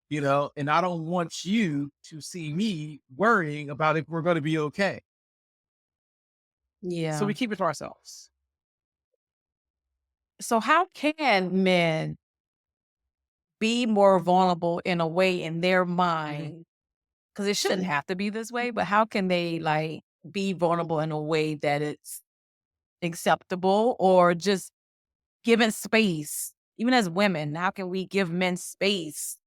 and I don't want you to see me worrying about if we're going to be okay. Yeah. So we keep it to ourselves. So how can men be more vulnerable in a way in their mind? Because it shouldn't have to be this way, but how can they like be vulnerable in a way that it's acceptable, or just given space? Even as women, how can we give men space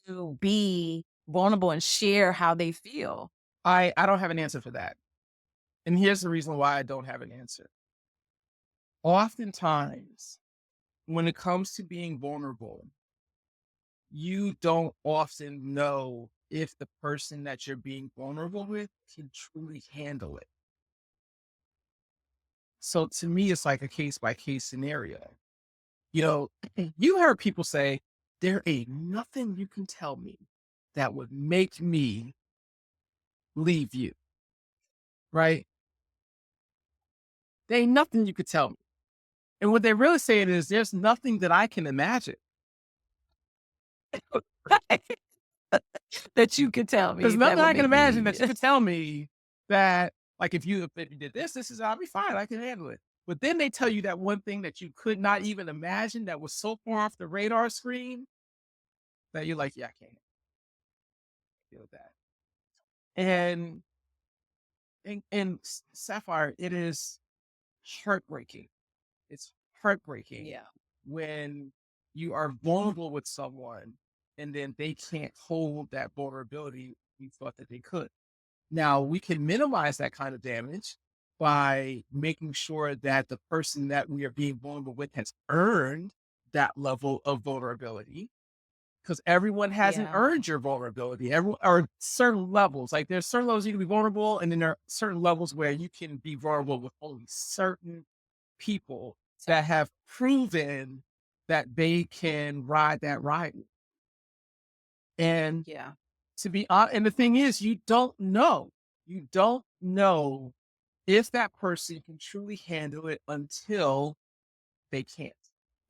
to be vulnerable and share how they feel? I don't have an answer for that. And here's the reason why I don't have an answer. Oftentimes, when it comes to being vulnerable, you don't often know if the person that you're being vulnerable with can truly handle it. So to me, it's like a case by case scenario. You heard people say, there ain't nothing you can tell me that would make me leave you, right? There ain't nothing you could tell me. And what they're really saying is, there's nothing that I can imagine. That you could tell me. There's that nothing would I can make me imagine leave that you you. could tell me that, like, if you did this, I'll be fine. I can handle it. But then they tell you that one thing that you could not even imagine, that was so far off the radar screen, that you're like, yeah, I can't deal with that. And Sapphire, it is heartbreaking. It's heartbreaking Yeah. when you are vulnerable with someone and then they can't hold that vulnerability you thought that they could. Now, we can minimize that kind of damage by making sure that the person that we are being vulnerable with has earned that level of vulnerability, because everyone hasn't Yeah. earned your vulnerability. Or certain levels, like there's certain levels you can be vulnerable, and then there are certain levels where you can be vulnerable with only certain people that have proven that they can ride that ride. And Yeah. to be honest, and the thing is, you don't know if that person can truly handle it until they can't.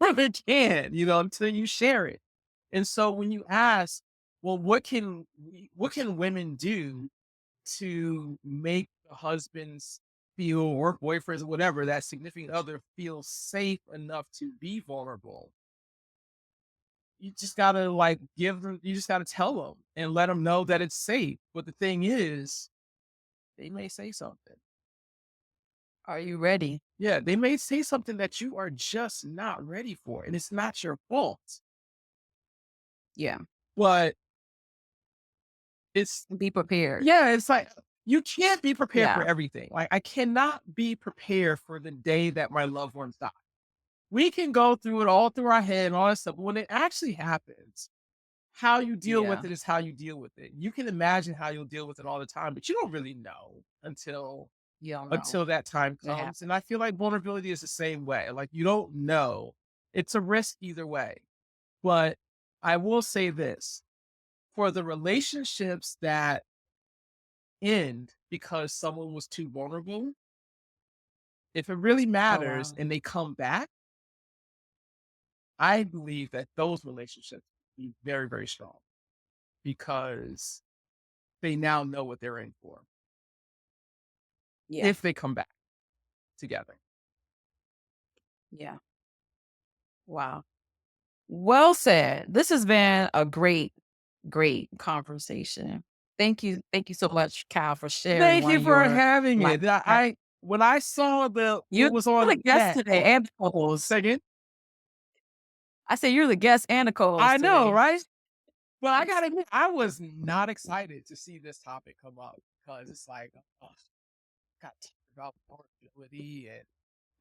Or they can, until you share it. And so when you ask, well, what can women do to make the husbands feel, or boyfriends or whatever, that significant other, feel safe enough to be vulnerable? You just gotta you just gotta tell them and let them know that it's safe. But the thing is, they may say something. Are you ready? Yeah, they may say something that you are just not ready for, and it's not your fault. Yeah. But it's Be prepared. it's like, you can't be prepared for Yeah. everything. Like, I cannot be prepared for the day that my loved ones die. We can go through it all through our head and all that stuff, but when it actually happens, how you deal with Yeah. it is how you deal with it. You can imagine how you'll deal with it all the time, but you don't really know until You don't know. that time It happens. comes. And I feel like vulnerability is the same way. Like, you don't know. It's a risk either way. But I will say this, for the relationships that end because someone was too vulnerable, if it really matters wow. and they come back, I believe that those relationships will be very, very strong, because they now know what they're in for Yeah. if they come back together. Yeah. Wow. Well said. This has been a great great conversation. Thank you. Thank you so much, Kyle, for sharing Thank one you of for your having life. it. I when I saw You're what was the on guest that today and the co-host. second, I said you're the guest and the co-host I know, today. right? But I gotta admit, I was not excited to see this topic come up because it's like, oh, got to talk about vulnerability and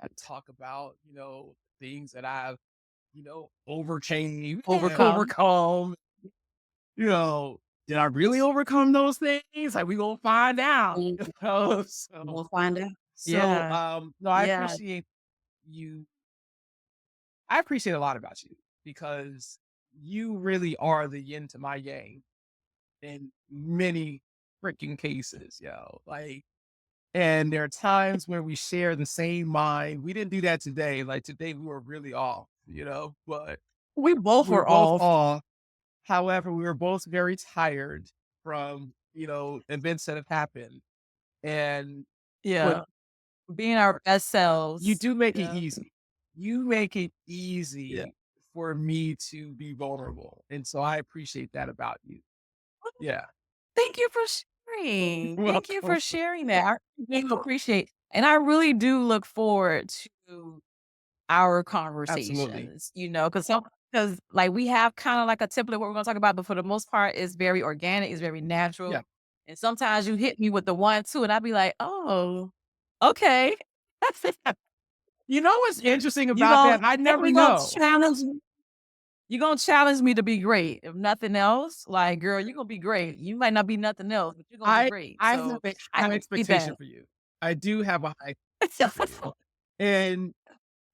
I talk about, things that I've, overcame, Overcome. overcome. You know, did I really overcome those things? Like we gonna find out. So, We'll find out. so Yeah. no, I Yeah. appreciate you. I appreciate a lot about you because you really are the yin to my yang in many freaking cases, Like, and there are times where we share the same mind. We didn't do that today. Like today, we were really off, but We both we were were both off. off. However, we were both very tired from, events that have happened. And, but Yeah. Being our best selves. you do make it Yeah. easy. You make it Yeah. easy for me to be vulnerable. And so I appreciate that about you. Yeah. Thank you for sharing. You're Thank you for welcome. sharing that. I really appreciate, and I really do look forward to our Absolutely. conversations, because like we have kind of like a template what we're going to talk about, but for the most part, it's very organic, it's very natural. Yeah. And sometimes you hit me with the 1, 2, and I'd be like, oh, okay. You know what's interesting You about gonna, that? I never you gonna know. challenge me. You're gonna challenge me to be great. If nothing else, like girl, you're gonna be great. You might not be nothing else, but you're gonna be great. I So have a I high can see expectation that. for you. I do have a high, and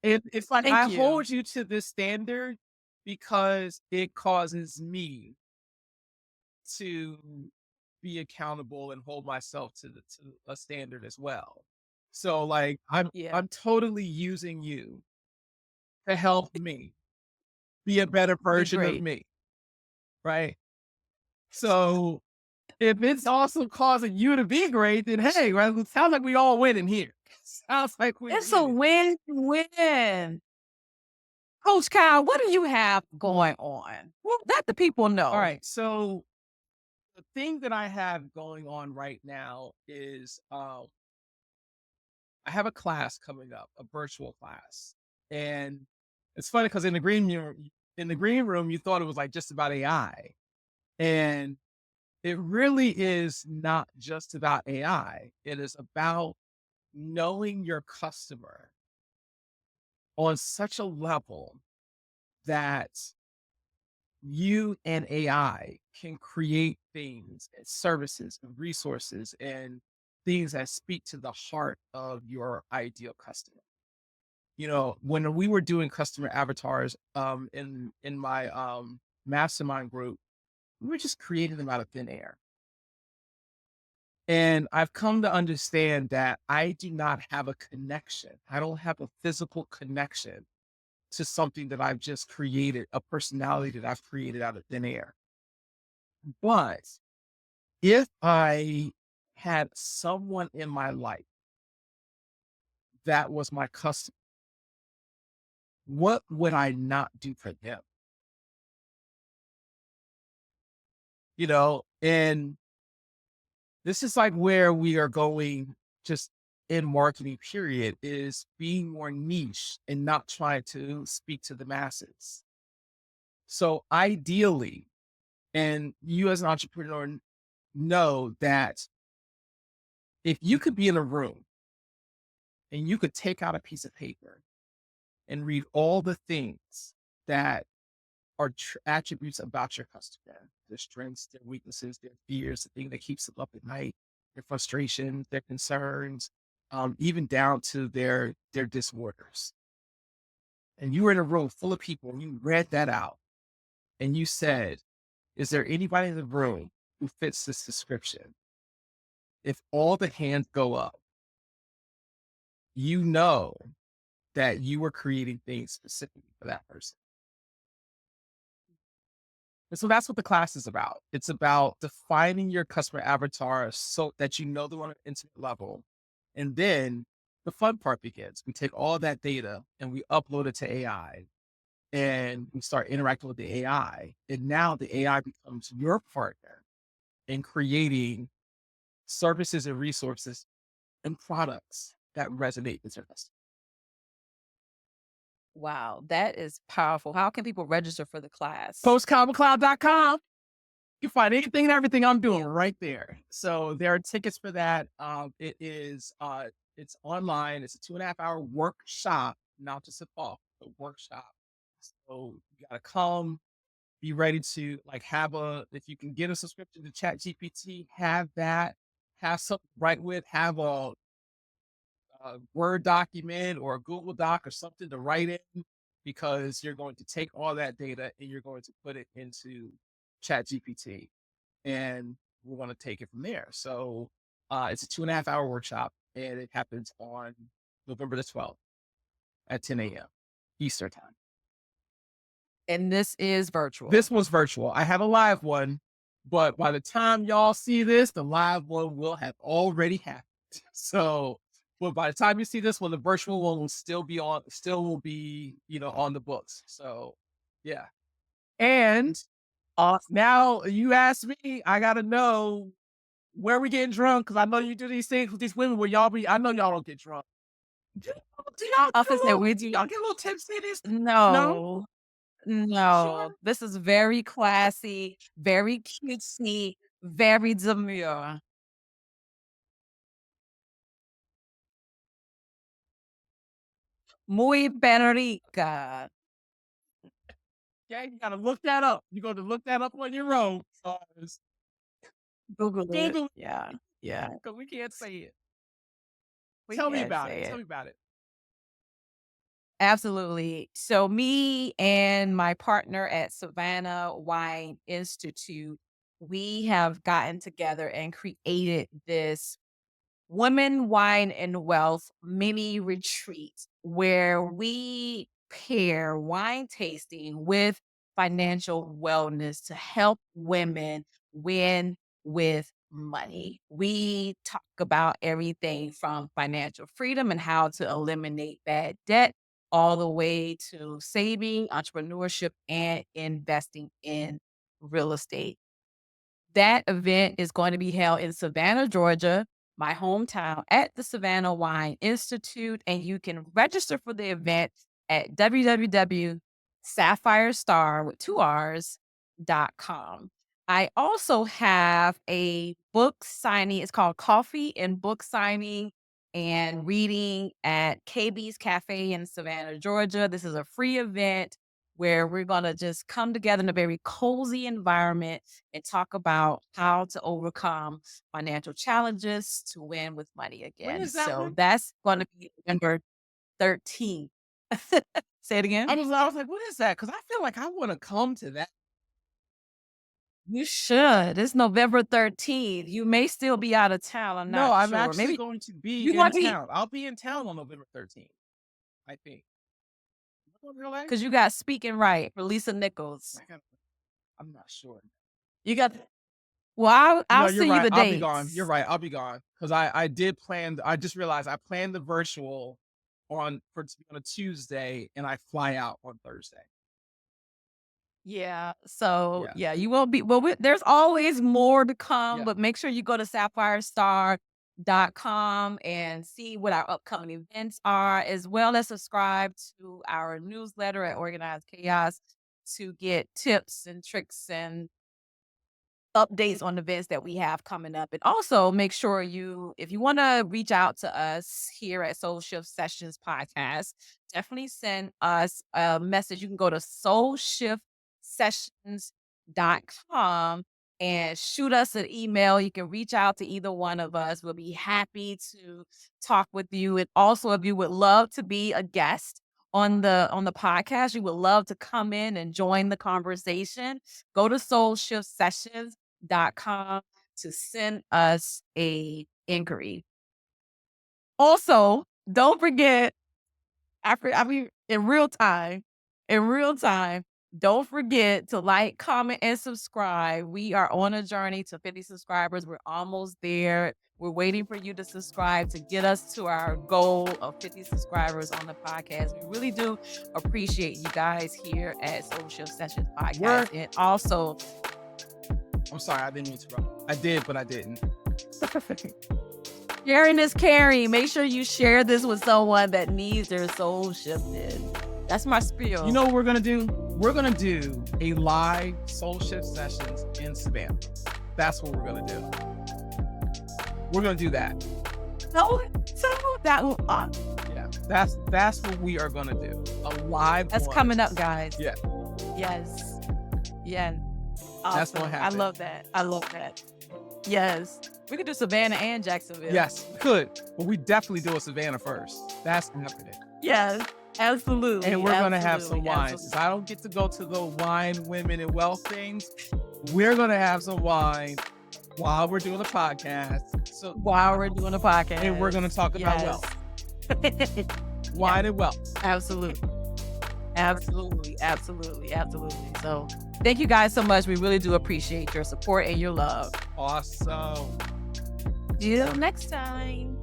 it's like I Thank you. hold you to this standard because it causes me to be accountable and hold myself to a standard as well. So like Yeah. I'm totally using you to help me be a better version of great. me. Right. So if it's also causing you to be great, then hey, right, it sounds like we all win in here. Sounds like we It's a win-win. Coach Kyle, what do you have going on? Well, let the people know. All right. So the thing that I have going on right now is I have a class coming up, a virtual class. And it's funny because in the green room, you thought it was like just about AI. And it really is not just about AI. It is about knowing your customer on such a level that you and AI can create things and services and resources and things that speak to the heart of your ideal customer. When we were doing customer avatars in my mastermind group, we were just creating them out of thin air. And I've come to understand that I do not have a connection. I don't have a physical connection to something that I've just created, a personality that I've created out of thin air. But if I had someone in my life that was my customer, what would I not do for them? And this is like where we are going just in marketing period is being more niche and not trying to speak to the masses. So ideally, and you as an entrepreneur know that if you could be in a room and you could take out a piece of paper and read all the things that are attributes about your customer, their strengths, their weaknesses, their fears, the thing that keeps them up at night, their frustrations, their concerns, even down to their disorders. And you were in a room full of people and you read that out and you said, is there anybody in the room who fits this description? If all the hands go up, you know that you were creating things specifically for that person. And so that's what the class is about. It's about defining your customer avatar so that you know them on an intimate level. And then the fun part begins. We take all that data and we upload it to AI. and you start interacting with the AI. And now the AI becomes your partner in creating services and resources and products that resonate with your customer. Wow, that is powerful. How can people register for the class? CoachKyleMcLeod.com. You can find anything and everything I'm doing right there. So there are tickets for that. It's online. It's a 2.5-hour workshop, not just a talk, a workshop. So you gotta come, be ready to if you can get a subscription to ChatGPT, have that, have something to write with, have a Word document or a Google Doc or something to write in, because you're going to take all that data and you're going to put it into ChatGPT, and we're going to take it from there. So it's a 2.5-hour workshop, and it happens on November the 12th at 10 a.m. Eastern time. And this is virtual. This one's virtual. I have a live one, but by the time y'all see this, the live one will have already happened. So, but by the time you see this one, the virtual one will still be on the books. So, yeah. And now you ask me, I gotta know where we getting drunk, because I know you do these things with these women where I know y'all don't get drunk. Do y'all get a little tipsy? No. Sure. This is very classy, very cutesy, very demure. Muy rica. Okay, you gotta look that up. You're going to look that up on your own. Google it. Google, Yeah. because we can't say it. We Tell me can't about say it. it. Tell me about it. Absolutely. So me and my partner at Savannah Wine Institute, we have gotten together and created this Women, Wine, and Wealth mini retreat where we pair wine tasting with financial wellness to help women win with money. We talk about everything from financial freedom and how to eliminate bad debt, all the way to saving, entrepreneurship, and investing in real estate. That event is going to be held in Savannah, Georgia, my hometown, at the Savannah Wine Institute. And you can register for the event at www.sapphirestar.com. I also have a book signing. It's called Coffee and Book Signing and Reading at KB's Cafe in Savannah, Georgia. This is a free event where we're going to just come together in a very cozy environment and talk about how to overcome financial challenges to win with money again. When is that So one? that's going to be November 13th. Say it again. I was like, what is that? Because I feel like I want to come to that. You should. It's November 13th. You may still be out of town. I'm not I'm sure. actually Maybe going to be you in want to be town. I'll be in town on November 13th, I think. because you got Speaking Right for Lisa Nichols. I'm not sure. You got. Well, I'll you're send right. you the I'll dates. be gone. You're right. I'll be gone because I did plan. I just realized I planned the virtual on a Tuesday, and I fly out on Thursday. Yeah. So yeah, you won't be. Well, there's always more to come, Yeah. but make sure you go to sapphirestar.com and see what our upcoming events are, as well as subscribe to our newsletter at Organized Chaos to get tips and tricks and updates on events that we have coming up. And also make sure if you want to reach out to us here at Soul Shift Sessions Podcast, definitely send us a message. You can go to soulshiftsessions.com and shoot us an email. You can reach out to either one of us. We'll be happy to talk with you. And also, if you would love to be a guest on the podcast, you would love to come in and join the conversation, go to soulshiftsessions.com to send us a inquiry. Also, don't forget, in real time, Don't forget to like, comment, and subscribe. We are on a journey to 50 subscribers. We're almost there. We're waiting for you to subscribe to get us to our goal of 50 subscribers on the podcast. We really do appreciate you guys here at Soul Shift Sessions Podcast. And also, I'm sorry, I didn't interrupt. I did, but I didn't. sharing is caring. Make sure you share this with someone that needs their soul shifted. That's my spiel. You know what we're going to do? We're going to do a live Soul Shift Sessions in Savannah. That's what we're going to do. We're going to do that. So that will, Yeah, that's what we are going to do. A live that's one. coming up, guys. Yeah. Yes. Yeah. That's Awesome. what happened. I love that. I love that. Yes. We could do Savannah and Jacksonville. Yes, we could. But we definitely do a Savannah first. That's happening. Yes. Absolutely. And we're going to have some Absolutely. wines. Absolutely. I don't get to go to the wine, women, and wealth things. We're going to have some wine while we're doing the podcast. So While we're doing the podcast. and we're going to talk about wealth. Wine and wealth. Absolutely. Absolutely. Absolutely. Absolutely. So thank you guys so much. We really do appreciate your support and your love. Awesome. See you next time.